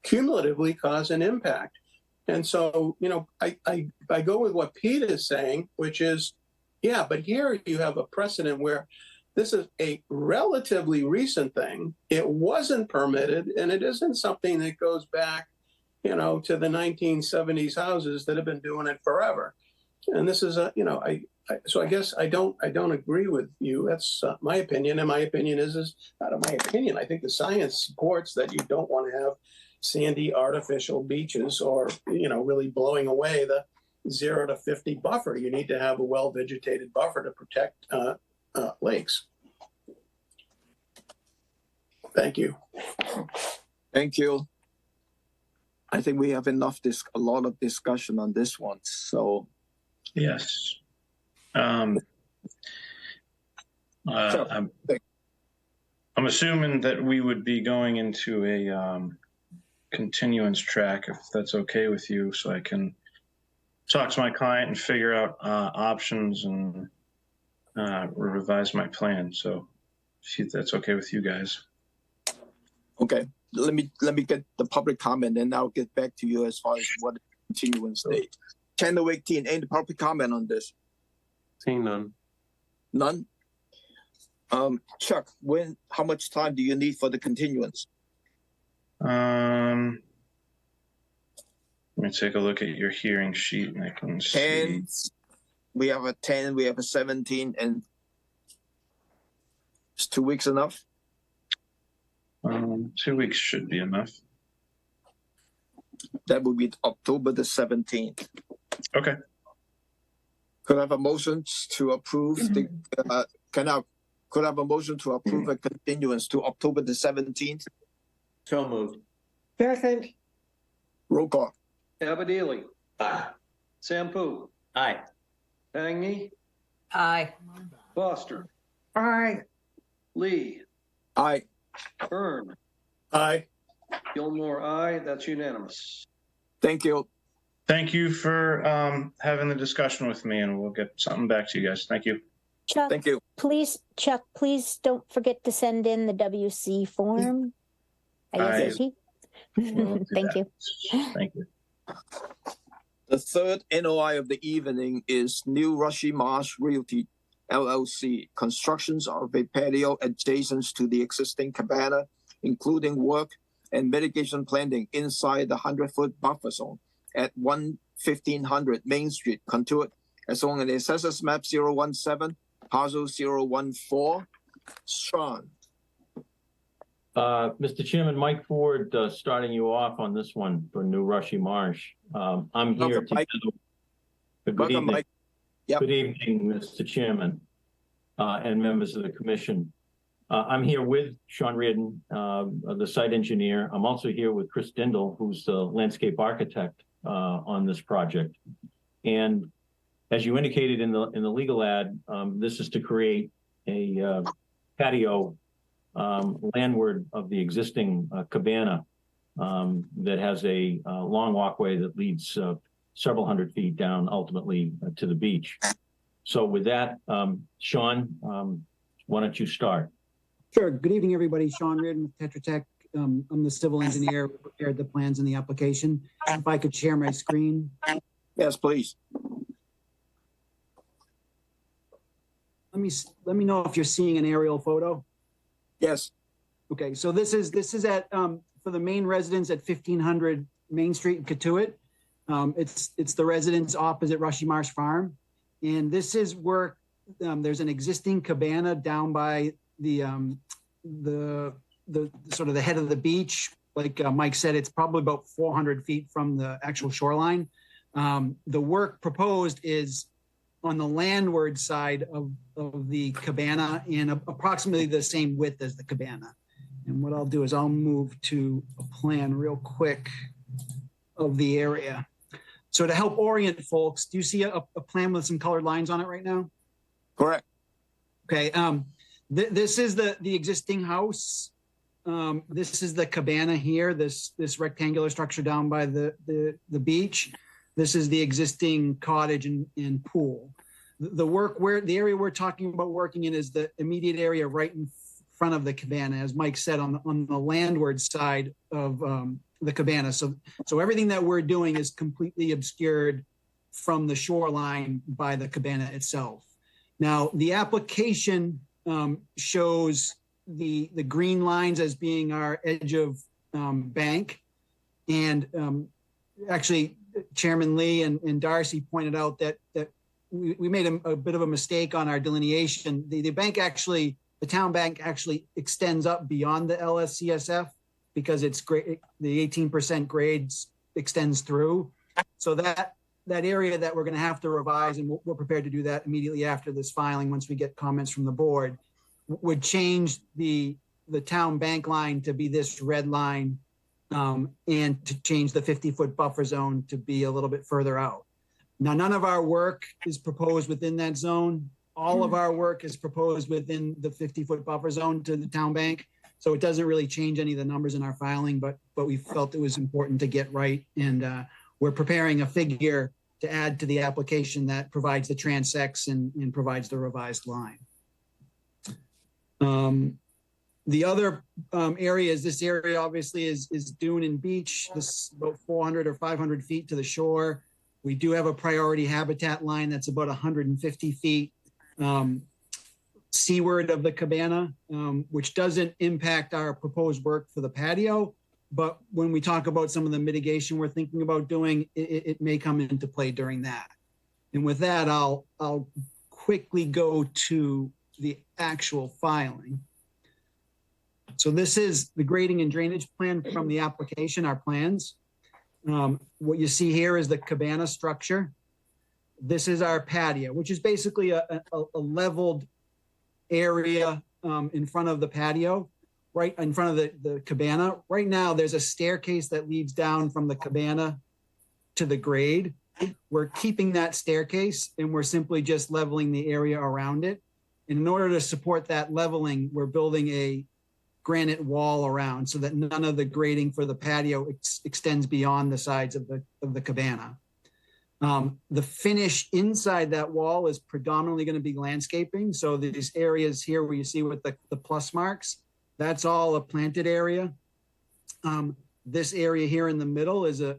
cumulatively cause an impact. And so, you know, I go with what Pete is saying, which is, yeah, but here you have a precedent where this is a relatively recent thing. It wasn't permitted, and it isn't something that goes back, you know, to the 1970s houses that have been doing it forever. And this is a, you know, so I guess I don't agree with you. That's my opinion. And my opinion is not my opinion. I think the science supports that you don't want to have sandy artificial beaches or, you know, really blowing away the 0 to 50 buffer. You need to have a well-vegetated buffer to protect lakes. Thank you. Thank you. I think we have a lot of discussion on this one. So, Yes. I'm assuming that we would be going into a continuance track, if that's okay with you, so I can talk to my client and figure out options and revise my plan. So, see if that's okay with you guys. okay, let me get the public comment, and I'll get back to you as far as what the continuance date. 10/18. Any public comment on this? Seeing none. None. Chuck, how much time do you need for the continuance? Let me take a look at your hearing sheet and I can 10. see. We have a 10. We have a 17, and is 2 weeks enough? 2 weeks should be enough. That would be October the 17th. Okay. Could I have a motion to approve the? Could I have a motion to approve a continuance to October the 17th? So moved. Second, Roll call. Abadili, Aye. Sampu, Aye. Tangney, Aye. Foster, aye. Lee, Aye. Byrne, Aye. Gilmore, aye. That's unanimous. Thank you. Thank you for having the discussion with me, and we'll get something back to you guys. Thank you. Chuck, Thank you. Chuck, please don't forget to send in the WC form. ASAP. Will do Thank that. you. Thank you. The third NOI of the evening is New Rushy Marsh Realty LLC. Constructions of a patio adjacent to the existing cabana, including work and mitigation planting inside the 100-foot buffer zone at 1500 Main Street, Contuit, as on the Assessors Map 017, Parcel 014. Sean. Mr. Chairman, Mike Ford, starting you off on this one for New Rushy Marsh. I'm here Welcome, Mike. Good Welcome, evening. Mike. Yep. Good evening, Mr. Chairman, and members of the commission. I'm here with Sean Reardon, the site engineer. I'm also here with Chris Dindal, who's the landscape architect on this project. And as you indicated in the legal ad, this is to create a patio landward of the existing cabana that has a long walkway that leads several hundred feet down ultimately to the beach. So with that, Sean, why don't you start? Sure. Good evening, everybody. Sean Reardon with Tetra Tech. I'm the civil engineer who prepared the plans in the application. If I could share my screen. Yes, please. Let me know if you're seeing an aerial photo. Yes. Okay, so this is at for the main residence at 1500 Main Street in Cotuit. It's the residence opposite Rushy Marsh Farm, and this is where there's an existing cabana down by the sort of the head of the beach. Like Mike said, it's probably about 400 feet from the actual shoreline. The work proposed is on the landward side of the cabana and approximately the same width as the cabana. And what I'll do is I'll move to a plan real quick of the area. So to help orient folks, do you see a plan with some colored lines on it right now? Correct. Okay. This is the existing house. This is the cabana here, this rectangular structure down by the beach. This is the existing cottage and pool. The area we're talking about working in is the immediate area right in front of the cabana, as Mike said, on the landward side of the cabana. So everything that we're doing is completely obscured from the shoreline by the cabana itself. Now, the application shows the green lines as being our edge of bank, and actually, Chairman Lee and Darcy pointed out that we made a bit of a mistake on our delineation. The town bank actually extends up beyond the LSCSF because it's great. The 18% grades extends through. So that area that we're going to have to revise, and we're prepared to do that immediately after this filing once we get comments from the board, would change the town bank line to be this red line, and to change the 50-foot buffer zone to be a little bit further out. Now, none of our work is proposed within that zone. All of our work is proposed within the 50-foot buffer zone to the town bank. So it doesn't really change any of the numbers in our filing, but we felt it was important to get right. And we're preparing a figure to add to the application that provides the transects and provides the revised line. The other area is this area obviously is dune and beach. This is about 400 or 500 feet to the shore. We do have a priority habitat line that's about 150 feet seaward of the cabana, which doesn't impact our proposed work for the patio. But when we talk about some of the mitigation we're thinking about doing, it may come into play during that. And with that, I'll quickly go to the actual filing. So this is the grading and drainage plan from the application, our plans. What you see here is the cabana structure. This is our patio, which is basically a leveled area in front of the patio, right in front of the cabana. Right now, there's a staircase that leads down from the cabana to the grade. We're keeping that staircase and we're simply just leveling the area around it. And in order to support that leveling, we're building a granite wall around so that none of the grading for the patio extends beyond the sides of the cabana. The finish inside that wall is predominantly going to be landscaping. So these areas here where you see with the plus marks, that's all a planted area. This area here in the middle is a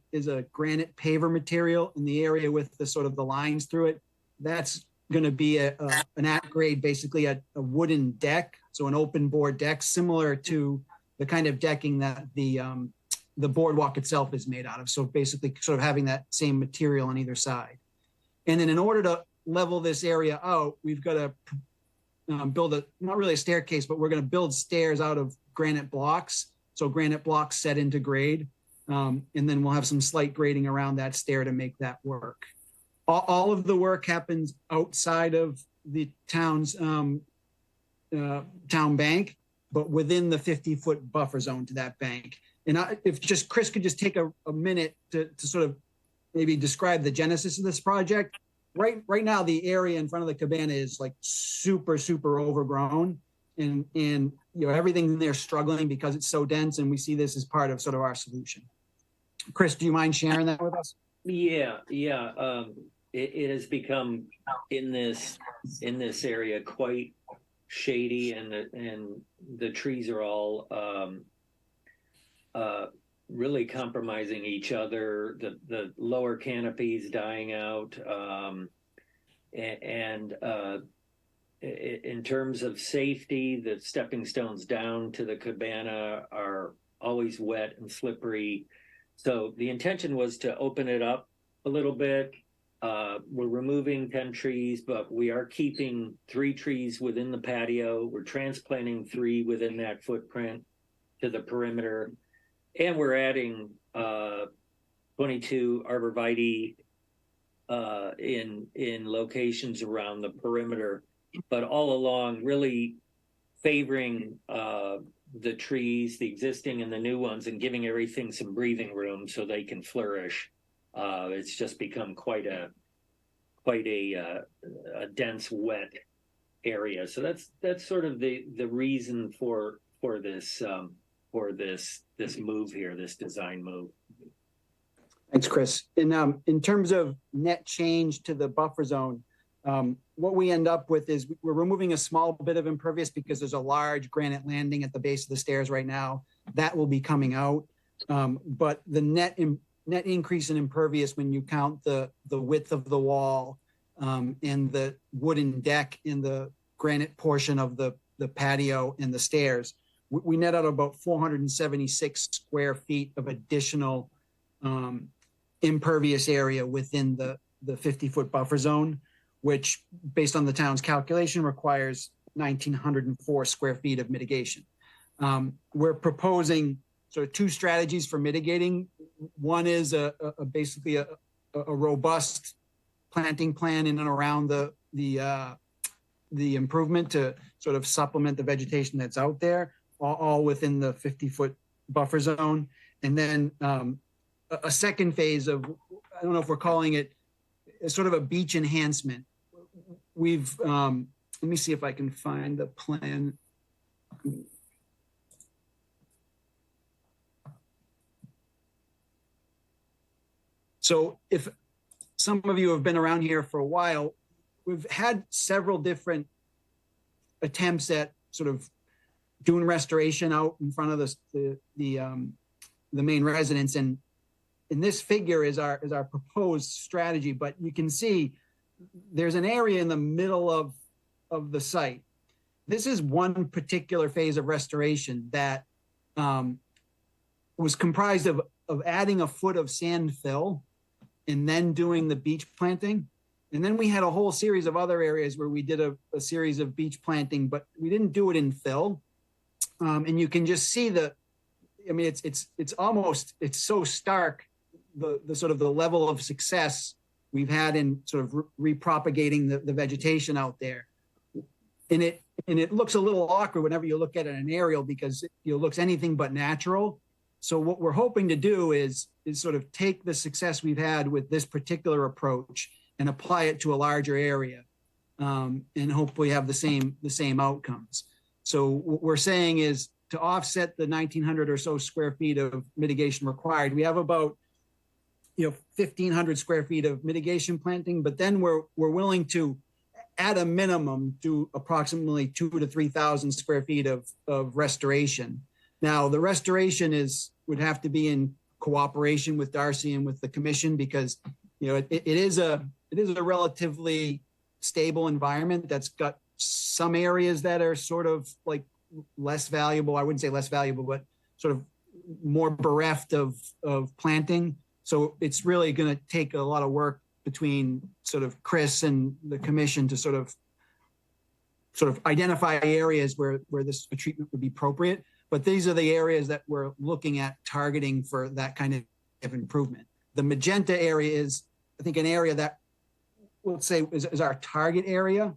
granite paver material, and the area with the sort of the lines through it, that's going to be an at grade, basically a wooden deck. So an open board deck, similar to the kind of decking that the boardwalk itself is made out of. So basically sort of having that same material on either side. And then in order to level this area out, we've got to build not really a staircase, but we're going to build stairs out of granite blocks. So granite blocks set into grade. And then we'll have some slight grading around that stair to make that work. All of the work happens outside of the town's town bank, but within the 50-foot buffer zone to that bank. And if just Chris could just take a minute to sort of maybe describe the genesis of this project. Right now, the area in front of the cabana is like super overgrown, and you know, everything in there struggling because it's so dense. And we see this as part of sort of our solution. Chris, do you mind sharing that with us? Yeah. It has become in this area quite shady, and the trees are all really compromising each other. The lower canopies dying out, and in terms of safety, the stepping stones down to the cabana are always wet and slippery. So the intention was to open it up a little bit. We're removing 10 trees, but we are keeping 3 trees within the patio. We're transplanting 3 within that footprint to the perimeter. And we're adding 22 arborvitae in locations around the perimeter, but all along really favoring the trees, the existing and the new ones, and giving everything some breathing room so they can flourish. It's just become quite a dense, wet area. So that's sort of the reason for this move here, this design move. Thanks, Chris. In terms of net change to the buffer zone, what we end up with is we're removing a small bit of impervious because there's a large granite landing at the base of the stairs right now. That will be coming out. But the net increase in impervious, when you count the width of the wall and the wooden deck in the granite portion of the patio and the stairs, we net out about 476 square feet of additional impervious area within the 50-foot buffer zone, which, based on the town's calculation, requires 1,904 square feet of mitigation. We're proposing sort of 2 strategies for mitigating. One is basically a robust planting plan in and around the improvement to sort of supplement the vegetation that's out there, all within the 50-foot buffer zone. And then a second phase of, I don't know if we're calling it, sort of a beach enhancement. We've, let me see if I can find the plan. So if some of you have been around here for a while, we've had several different attempts at sort of dune restoration out in front of the main residence. And this figure is our proposed strategy, but you can see there's an area in the middle of the site. This is one particular phase of restoration that was comprised of adding a foot of sand fill and then doing the beach planting. And then we had a whole series of other areas where we did a series of beach planting, but we didn't do it in fill. And you can just see it's almost so stark, the sort of the level of success we've had in sort of repropagating the vegetation out there. And it looks a little awkward whenever you look at it in an aerial because it looks anything but natural. So what we're hoping to do is sort of take the success we've had with this particular approach and apply it to a larger area, and hopefully have the same outcomes. So what we're saying is to offset the 1,900 or so square feet of mitigation required, we have about 1,500 square feet of mitigation planting, but then we're willing to, at a minimum, do approximately 2,000 to 3,000 square feet of restoration. Now, the restoration would have to be in cooperation with Darcy and with the commission, because it is a relatively stable environment that's got some areas that are sort of like less valuable. I wouldn't say less valuable, but sort of more bereft of planting. So it's really going to take a lot of work between sort of Chris and the commission to sort of identify areas where this treatment would be appropriate. But these are the areas that we're looking at targeting for that kind of improvement. The magenta area is, I think, an area that we'll say is our target area.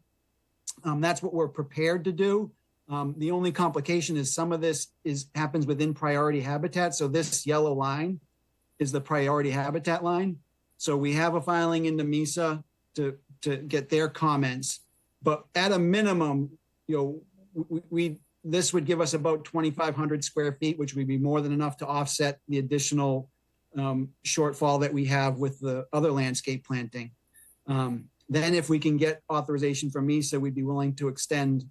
That's what we're prepared to do. The only complication is some of this happens within priority habitat. So this yellow line is the priority habitat line. So we have a filing into MESA to get their comments, but at a minimum, this would give us about 2,500 square feet, which would be more than enough to offset the additional shortfall that we have with the other landscape planting. Then if we can get authorization from MESA, we'd be willing to extend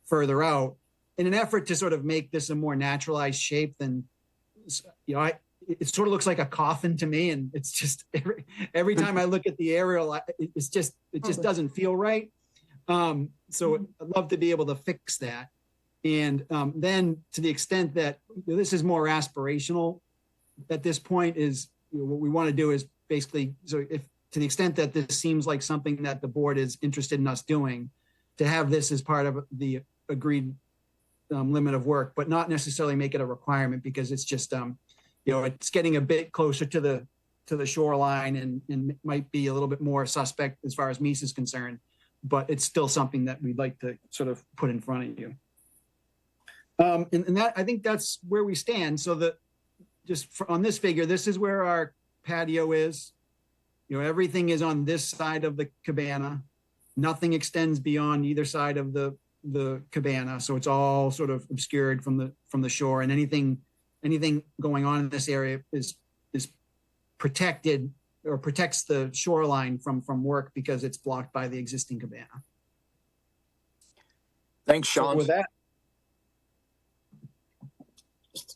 further out in an effort to sort of make this a more naturalized shape than, it sort of looks like a coffin to me. And it's just every time I look at the aerial, it just doesn't feel right. So I'd love to be able to fix that. And then to the extent that this is more aspirational at this point is what we want to do is basically, so if to the extent that this seems like something that the board is interested in us doing, to have this as part of the agreed limit of work, but not necessarily make it a requirement, because it's just, it's getting a bit closer to the shoreline and might be a little bit more suspect as far as MESA is concerned, but it's still something that we'd like to sort of put in front of you. And that, I think that's where we stand. So that on this figure, this is where our patio is. Everything is on this side of the cabana. Nothing extends beyond either side of the cabana. So it's all sort of obscured from the shore, and anything going on in this area is protected or protects the shoreline from work because it's blocked by the existing cabana. Thanks, Sean. So with that,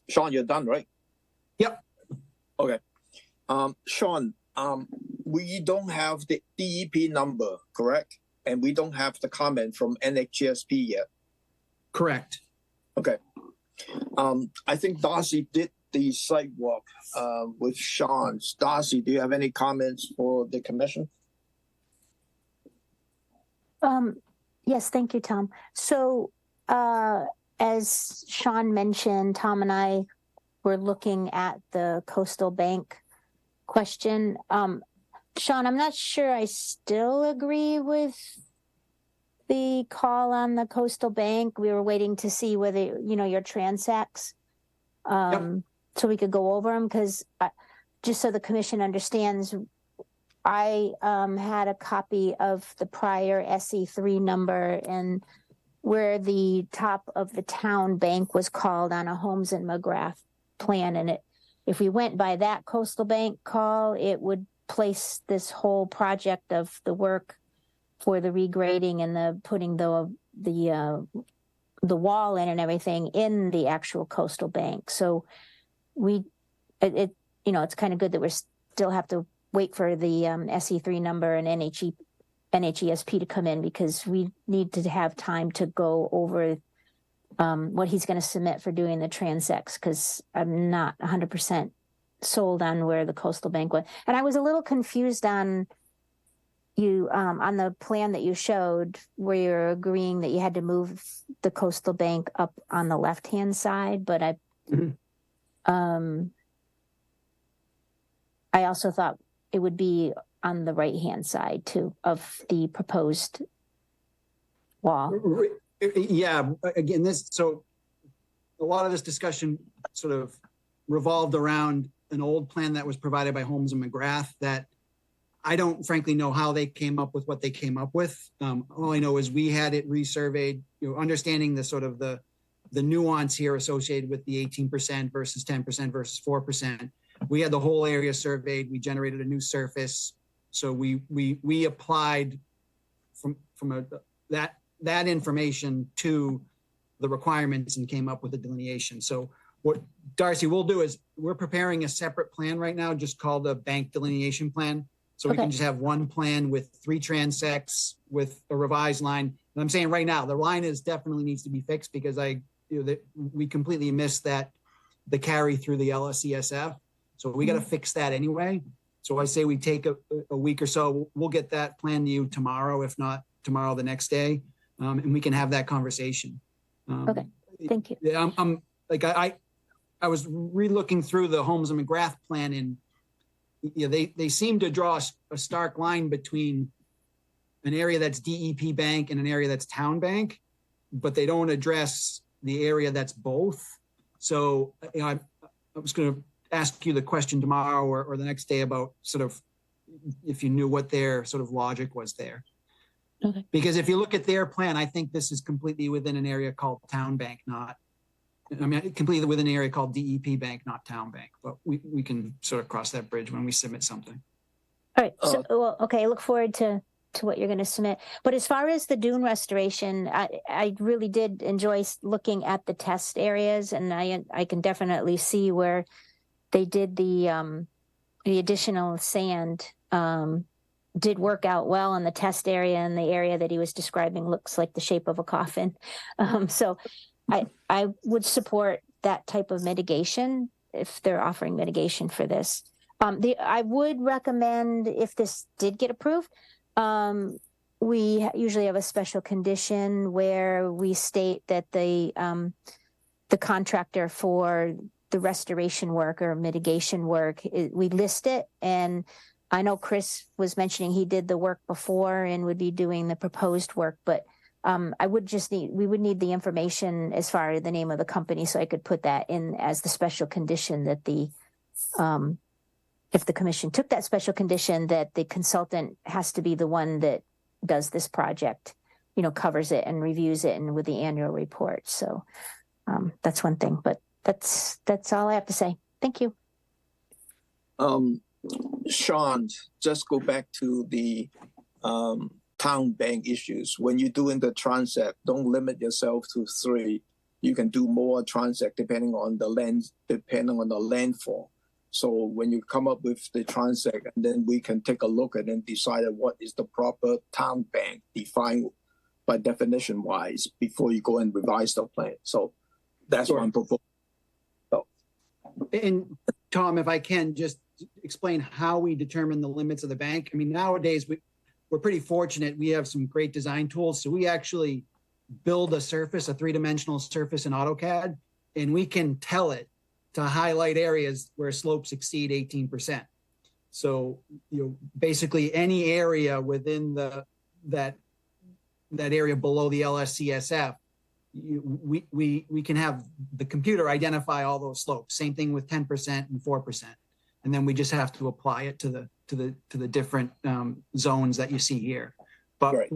Sean, you're done, right? Yep. Okay. Sean, we don't have the DEP number, correct? And we don't have the comment from NHGSP yet. Correct. Okay. I think Darcy did the site walk with Sean. Darcy, do you have any comments for the commission? Yes, thank you, Tom. So as Sean mentioned, Tom and I were looking at the coastal bank question. Sean, I'm not sure I still agree with the call on the coastal bank. We were waiting to see whether, your transects, so we could go over them, because just so the commission understands, I had a copy of the prior SE3 number and where the top of the town bank was called on a Holmes and McGrath plan. And if we went by that coastal bank call, it would place this whole project of the work for the regrading and the putting the wall in and everything in the actual coastal bank. So it's kind of good that we still have to wait for the SE3 number and NHESP to come in, because we need to have time to go over what he's going to submit for doing the transects, because I'm not 100% sold on where the coastal bank was. And I was a little confused on on the plan that you showed, where you're agreeing that you had to move the coastal bank up on the left-hand side, but I also thought it would be on the right-hand side too of the proposed wall. Yeah, again, so a lot of this discussion sort of revolved around an old plan that was provided by Holmes and McGrath that I don't frankly know how they came up with what they came up with. All I know is we had it resurveyed, understanding the sort of the nuance here associated with the 18% versus 10% versus 4%. We had the whole area surveyed. We generated a new surface. So we applied from that information to the requirements and came up with a delineation. So what Darcy will do is we're preparing a separate plan right now, just called the bank delineation plan. So we Okay. can just have one plan with 3 transects with a revised line. And I'm saying right now, the line is definitely needs to be fixed because we completely missed the carry through the LSCSF. So we got to fix that anyway. So I say we take a week or so. We'll get that plan to you tomorrow, if not tomorrow, the next day, and we can have that conversation. Okay. Thank you. Yeah, I'm like I was re-looking through the Holmes and McGrath plan, and they seem to draw a stark line between an area that's DEP bank and an area that's town bank, but they don't address the area that's both. So I was going to ask you the question tomorrow or the next day about sort of if you knew what their sort of logic was there. Okay. Because if you look at their plan, I think this is completely within an area called town bank, completely within an area called DEP bank, not town bank. But we can sort of cross that bridge when we submit something. All right. So, well, okay. I look forward to what you're going to submit. But as far as the dune restoration, I really did enjoy looking at the test areas, and I can definitely see where they did the additional sand did work out well in the test area, and the area that he was describing looks like the shape of a coffin. So I would support that type of mitigation if they're offering mitigation for this. I would recommend, if this did get approved, we usually have a special condition where we state that the contractor for the restoration work or mitigation work, we list it. And I know Chris was mentioning he did the work before and would be doing the proposed work, but we would need the information as far as the name of the company, so I could put that in as the special condition that if the commission took that special condition, that the consultant has to be the one that does this project, covers it and reviews it, and with the annual report. So that's one thing, but that's all I have to say. Thank you. Sean, just go back to the town bank issues. When you're doing the transact, don't limit yourself to 3. You can do more transact depending on the landfall. So when you come up with the transact, and then we can take a look at and decide what is the proper town bank defined by definition wise before you go and revise the plan. So that's what I'm proposing. And Tom, if I can just explain how we determine the limits of the bank. I mean, nowadays we're pretty fortunate. We have some great design tools. So we actually build a surface, a 3-dimensional surface in AutoCAD, and we can tell it to highlight areas where slopes exceed 18%. So, basically any area within that area below the LSCSF, we can have the computer identify all those slopes. Same thing with 10% and 4%, and then we just have to apply it to the different zones that you see here. But right.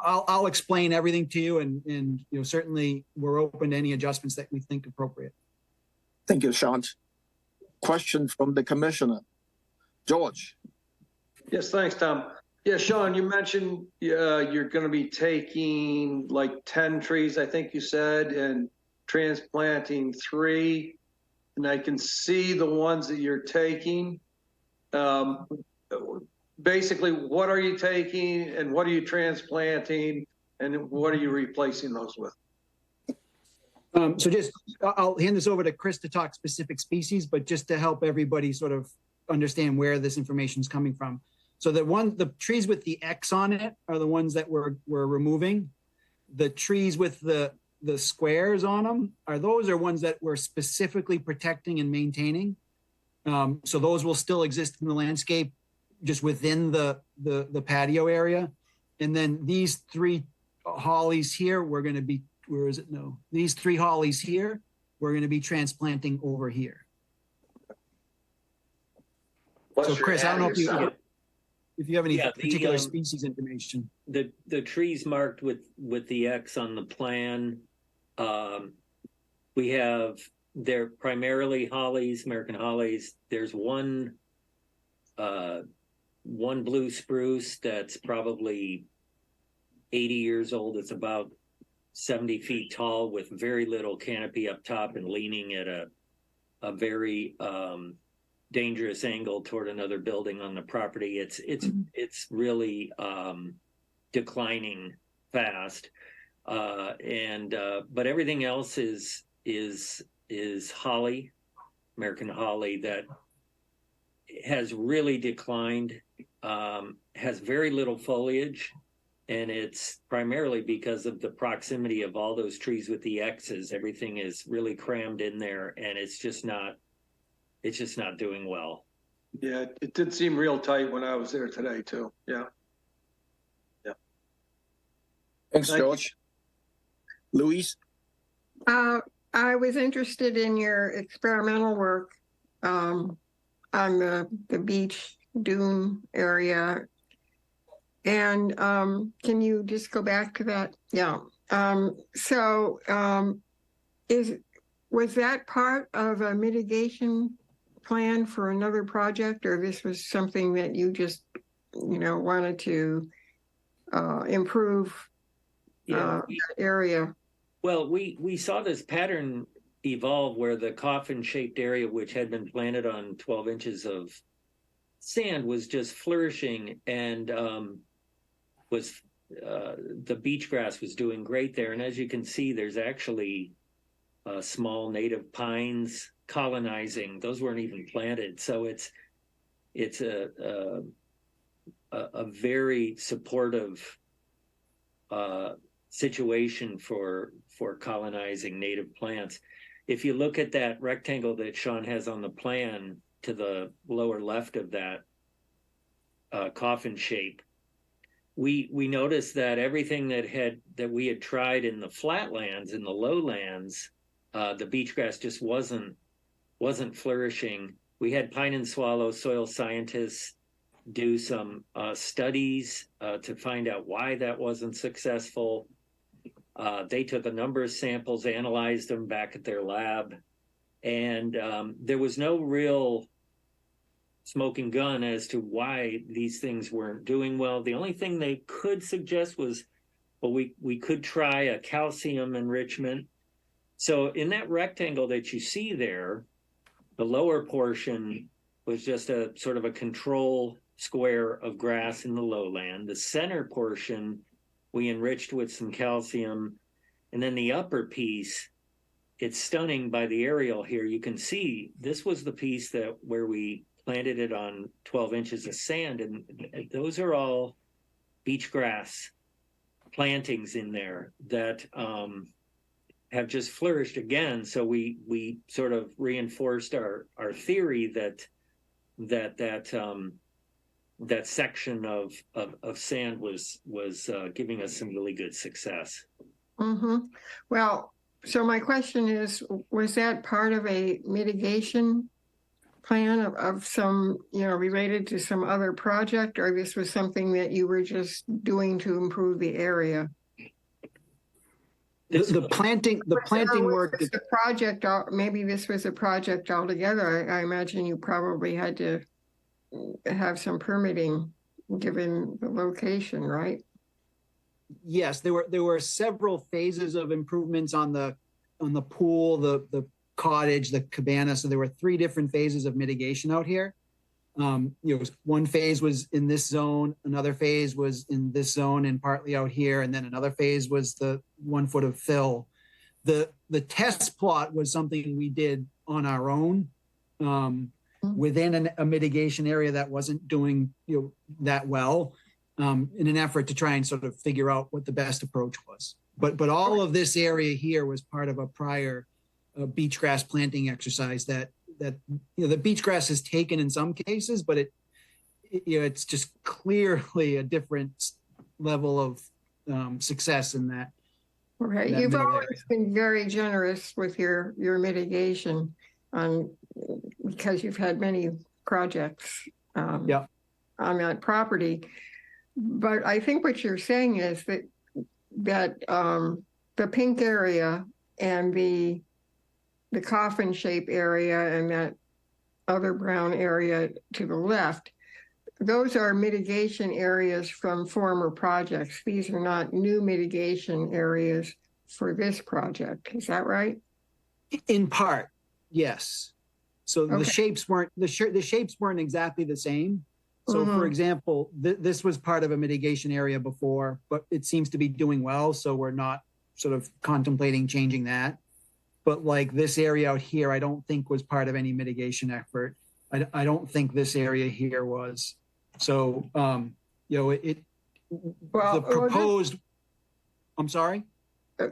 I'll explain everything to you, and certainly we're open to any adjustments that we think appropriate. Thank you, Sean. Question from the commissioner, George. Yes, thanks, Tom. Yeah, Sean, you mentioned you're going to be taking like 10 trees, I think you said, and transplanting 3. And I can see the ones that you're taking. Basically, what are you taking and what are you transplanting and what are you replacing those with? So I'll hand this over to Chris to talk specific species, but just to help everybody sort of understand where this information is coming from. So the trees with the X on it are the ones that we're removing. The trees with the squares on them those are ones that we're specifically protecting and maintaining. So those will still exist in the landscape just within the patio area. And then these 3 hollies here, we're going to be, where is it? No, these 3 hollies here, we're going to be transplanting over here. So Chris, I don't know if you have any particular species information. The trees marked with the X on the plan, we have they're primarily hollies, American hollies. There's one blue spruce that's probably 80 years old. It's about 70 feet tall with very little canopy up top and leaning at a very dangerous angle toward another building on the property. It's really declining fast. But everything else is holly, American holly, that has really declined, has very little foliage, and it's primarily because of the proximity of all those trees with the X's. Everything is really crammed in there, and it's just not doing well. Yeah, it did seem real tight when I was there today too. Yeah. Thanks, Thank you. George. Louise? I was interested in your experimental work on the beach dune area. And can you just go back to that? Yeah. Was that part of a mitigation plan for another project, or this was something that you just, wanted to improve that area? Well, we saw this pattern evolve where the coffin-shaped area, which had been planted on 12 inches of sand, was just flourishing, and the beach grass was doing great there. And as you can see, there's actually small native pines colonizing. Those weren't even planted, so it's a very supportive situation for colonizing native plants. If you look at that rectangle that Sean has on the plan to the lower left of that coffin shape, we noticed that everything that we had tried in the flatlands, in the lowlands, the beach grass just wasn't flourishing. We had pine and swallow soil scientists do some studies to find out why that wasn't successful. They took a number of samples, analyzed them back at their lab, and there was no real smoking gun as to why these things weren't doing well. The only thing they could suggest was, well, we could try a calcium enrichment. So in that rectangle that you see there, the lower portion was just a sort of a control square of grass in the lowland. The center portion we enriched with some calcium, and then the upper piece, it's stunning by the aerial here. You can see this was the piece where we planted it on 12 inches of sand, and those are all beach grass plantings in there that have just flourished again. So we sort of reinforced our theory that section of sand was giving us some really good success. Mm-hmm. Well, so my question is, was that part of a mitigation plan of some, related to some other project, or this was something that you were just doing to improve the area? The planting work. The project, maybe this was a project altogether. I imagine you probably had to have some permitting given the location, right? Yes, there were several phases of improvements on the pool, the cottage, the cabana. So there were 3 different phases of mitigation out here. One phase was in this zone, another phase was in this zone and partly out here, and then another phase was the 1 foot of fill. The test plot was something we did on our own within a mitigation area that wasn't doing that well, in an effort to try and sort of figure out what the best approach was. But all of this area here was part of a prior beach grass planting exercise that the beach grass is taken in some cases, but it's just clearly a different level of success in that. Okay, you've always been very generous with your mitigation because you've had many projects on that property. But I think what you're saying is that the pink area and the the coffin shape area and that other brown area to the left, those are mitigation areas from former projects. These are not new mitigation areas for this project. Is that right? In part, yes. So the Okay. shapes weren't the shapes weren't exactly the same. So, for example, this was part of a mitigation area before, but it seems to be doing well. So we're not sort of contemplating changing that. But like this area out here, I don't think was part of any mitigation effort. I don't think this area here was. So, you know, the proposed. I'm sorry.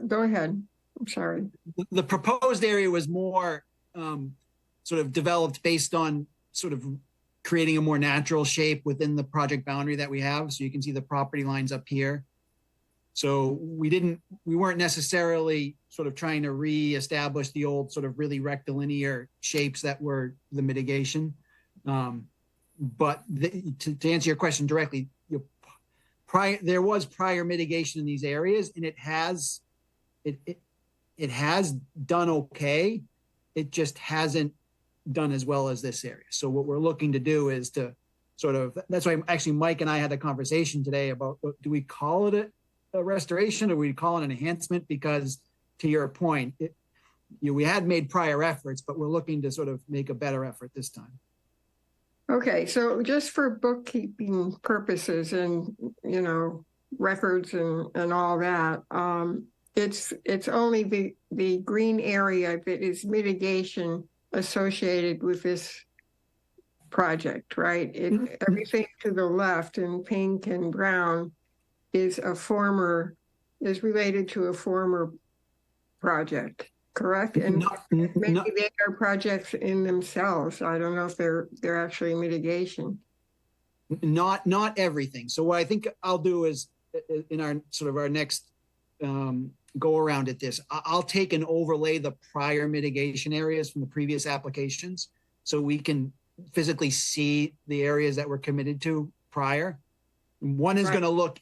Go ahead. I'm sorry. The proposed area was more sort of developed based on sort of creating a more natural shape within the project boundary that we have. So you can see the property lines up here. So we weren't necessarily sort of trying to reestablish the old sort of really rectilinear shapes that were the mitigation. But to answer your question directly, there was prior mitigation in these areas, and it has done okay. It just hasn't done as well as this area. So what we're looking to do is to sort of, that's why actually Mike and I had a conversation today about, do we call it a restoration or we call it an enhancement? Because to your point, we had made prior efforts, but we're looking to sort of make a better effort this time. Okay, so just for bookkeeping purposes and, you know, records and all that, it's only the green area that is mitigation associated with this project, right? Everything to the left in pink and brown is related to a former project, correct? And maybe they are projects in themselves. I don't know if they're actually mitigation. Not everything. So what I think I'll do is in our next go around at this, I'll take and overlay the prior mitigation areas from the previous applications so we can physically see the areas that were committed to prior. One is going to look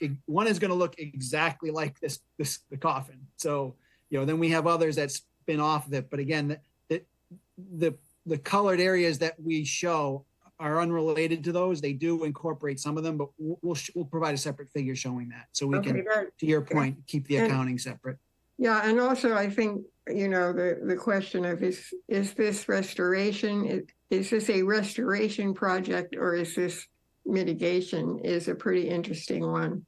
exactly like the coffin. So, you know, then we have others that spin off of it. But again, the colored areas that we show are unrelated to those. They do incorporate some of them, but we'll provide a separate figure showing that. So we can, to your point, keep the accounting separate. Yeah, and also I think, you know, the question of is this restoration? Is this a restoration project or is this mitigation? Is a pretty interesting one.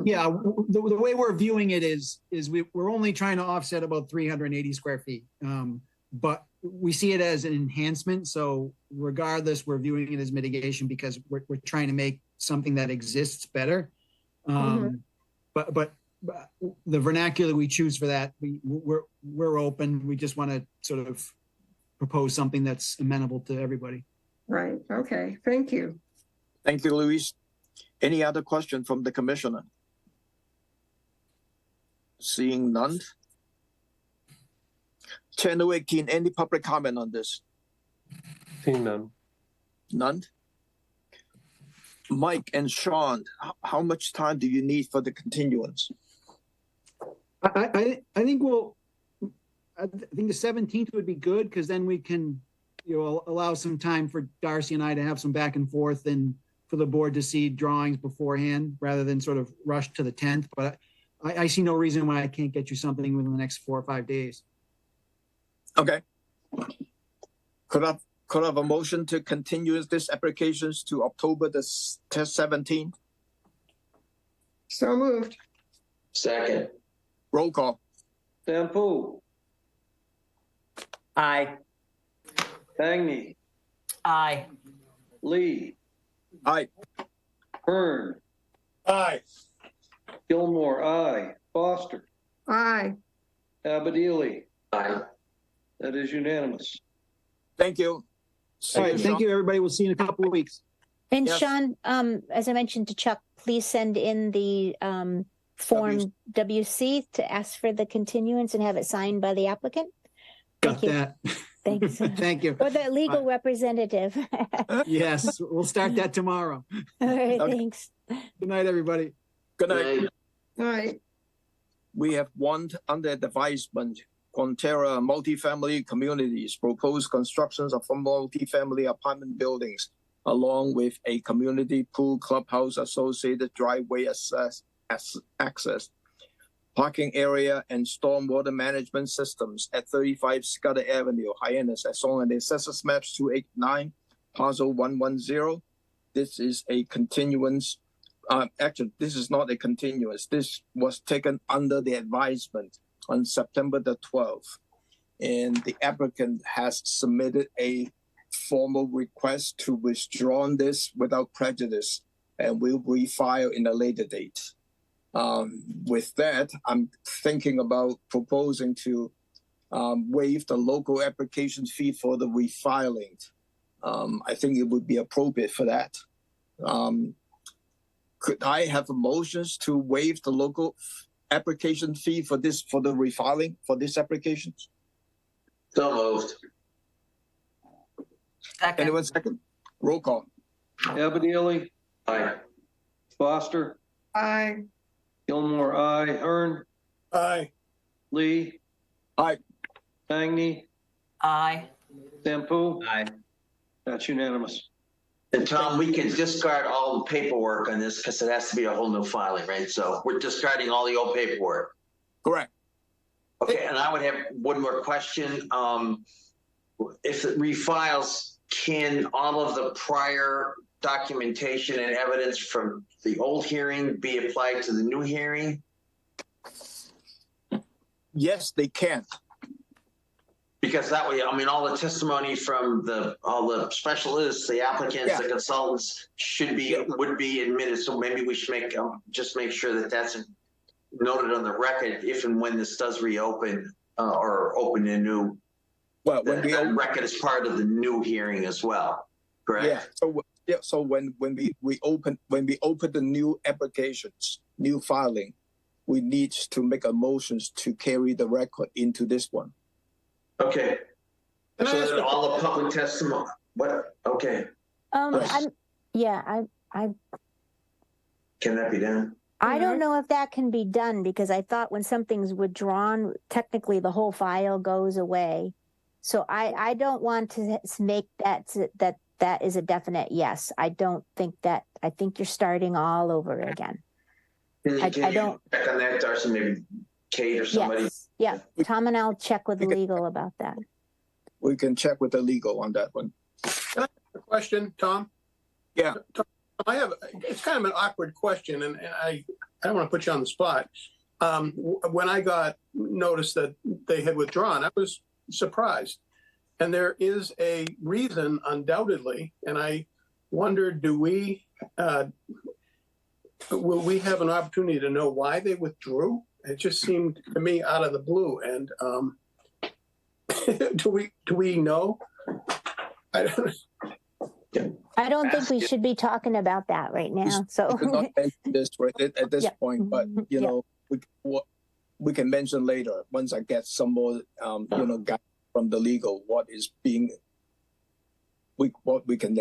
Yeah, the way we're viewing it is we're only trying to offset about 380 square feet, but we see it as an enhancement. So regardless, we're viewing it as mitigation because we're trying to make something that exists better. But the vernacular we choose for that, we're open. We just want to sort of propose something that's amenable to everybody. Right. Okay. Thank you. Thank you, Luis. Any other question from the commissioner? Seeing none. Chairman Wakin, any public comment on this? Seeing none. None. Mike and Sean, how much time do you need for the continuance? I think I think the 17th would be good because then we can, you know, allow some time for Darcy and I to have some back and forth and for the board to see drawings beforehand rather than sort of rush to the 10th. But I see no reason why I can't get you something within the next 4 or 5 days. Okay. Could I have a motion to continue this applications to October the 17th? So moved. Second. Roll call. Sampu, Aye. Tangney, Aye. Lee, Aye. Hearn, Aye. Gilmore, aye. Foster, Aye. Abadili. Aye. That is unanimous. Thank you. See All right, thank Sean. you, everybody. We'll see you in a couple of weeks. And Yes. Sean, as I mentioned to Chuck, please send in the form WC to ask for the continuance and have it signed by the applicant. Got Thank you. that. Thanks. Thank you. Or the legal representative. Yes, we'll start that tomorrow. All right, Okay. thanks. Good night, everybody. Good night. Aye. All right. We have one under advisement Quantera Multifamily Communities proposed constructions of multifamily apartment buildings along with a community pool, clubhouse, associated driveway access, parking area, and stormwater management systems at 35 Scudder Avenue, Hyannis, as shown on the Assessors Maps 289, Parcel 110. This is a continuance. Actually, this is not a continuance. This was taken under the advisement on September the 12th. And the applicant has submitted a formal request to withdraw this without prejudice and will refile in a later date. With that, I'm thinking about proposing to waive the local application fee for the refiling. I think it would be appropriate for that. Could I have motions to waive the local application fee for the refiling for this application? So moved. Anyone second? Roll call. Abadili, Aye. Foster, Aye. Gilmore, aye. Hearn, Aye. Lee. Aye. Magny, Aye. Sampu. Aye. That's unanimous. And Tom, we can discard all the paperwork on this because it has to be a whole new filing, right? So we're discarding all the old paperwork. Correct. Okay, and I would have one more question. If it refiles, can all of the prior documentation and evidence from the old hearing be applied to the new hearing? Yes, they can. Because that way, I mean, all the testimony from all the specialists, the applicants, the consultants would be admitted. So maybe we should just make sure that that's noted on the record if and when this does reopen or open a new. Well, that record is part of the new hearing as well, correct? Yeah. So when we open the new applications, new filing, we need to make a motions to carry the record into this one. Okay. Can I So ask that a- all the public testimony. What? Okay. Yes. I Can that be done? I don't know if that can be done because I thought when something's withdrawn, technically the whole file goes away. So I don't want to make that is a definite yes. I don't think that. I think you're starting all over again. Can I you don't. check on that, Darcy? Maybe Kate or somebody. Yes. Yeah. Tom and I'll check with legal about that. We can check with the legal on that one. Can I ask a question, Tom? Yeah. Tom, it's kind of an awkward question, and I don't want to put you on the spot. When I got notice that they had withdrawn, I was surprised. And there is a reason, undoubtedly, and I wonder, will we have an opportunity to know why they withdrew? It just seemed to me out of the blue. And do we know? I don't think we should be talking about that right now. So We cannot mention this right at this Yeah. point, but you know, we can mention later once I get some more guidance from the legal what we can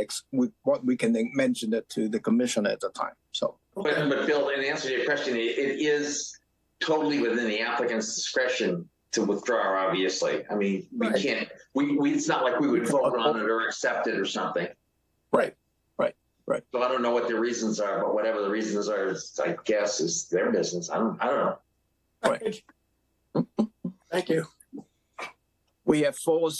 mention it to the commission at the time. So But Bill, in answer to your question, it is totally within the applicant's discretion to withdraw, obviously. I mean, we Right. can't, it's not like we would vote on it or accept it or something. right. So I don't know what the reasons are, but whatever the reasons are, I guess is their business. I don't know. Right. Thank you. We have four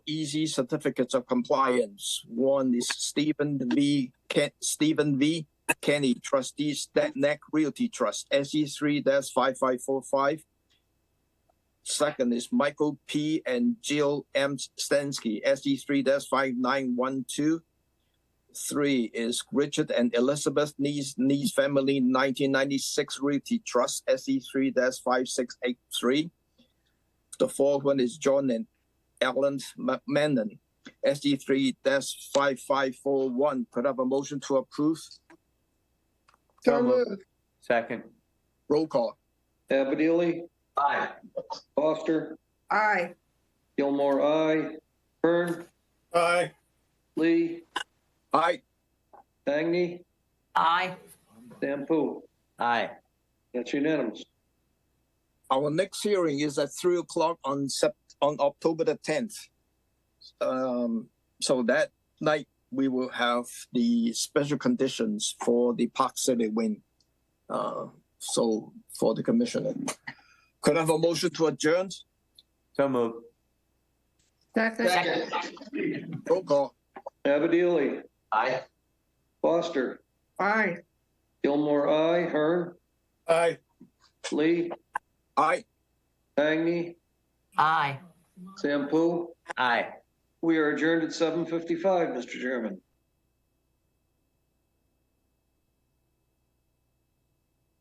easy certificates of compliance. One is Stephen V. Kenny, trustee, Neck Realty Trust, SE3-5545. Second is Michael P. and Jill M. Stansky, SE3-5912. 3 is Richard and Elizabeth Nees Family 1996 Realty Trust, SE3-5683. The fourth one is John and Ellen McMahon, SE3-5541. Could I have a motion to approve? So moved. Second. Roll call. Abadili, Aye. Foster, Aye. Gilmore, aye. Hearn, Aye. Lee, Aye. Magny, Aye. Sampu. Aye. That's unanimous. our next hearing is at 3 o'clock on October the 10th. So that night we will have the special conditions for the Park City Wing. So for the commissioner, could I have a motion to adjourn? So moved. Second. Roll call. Abadili, Aye. Foster, Aye. Gilmore, aye. Hearn, Aye. Lee, Aye. Magny, Aye. Sampu. Aye. We are adjourned at 7:55, Mr. Chairman.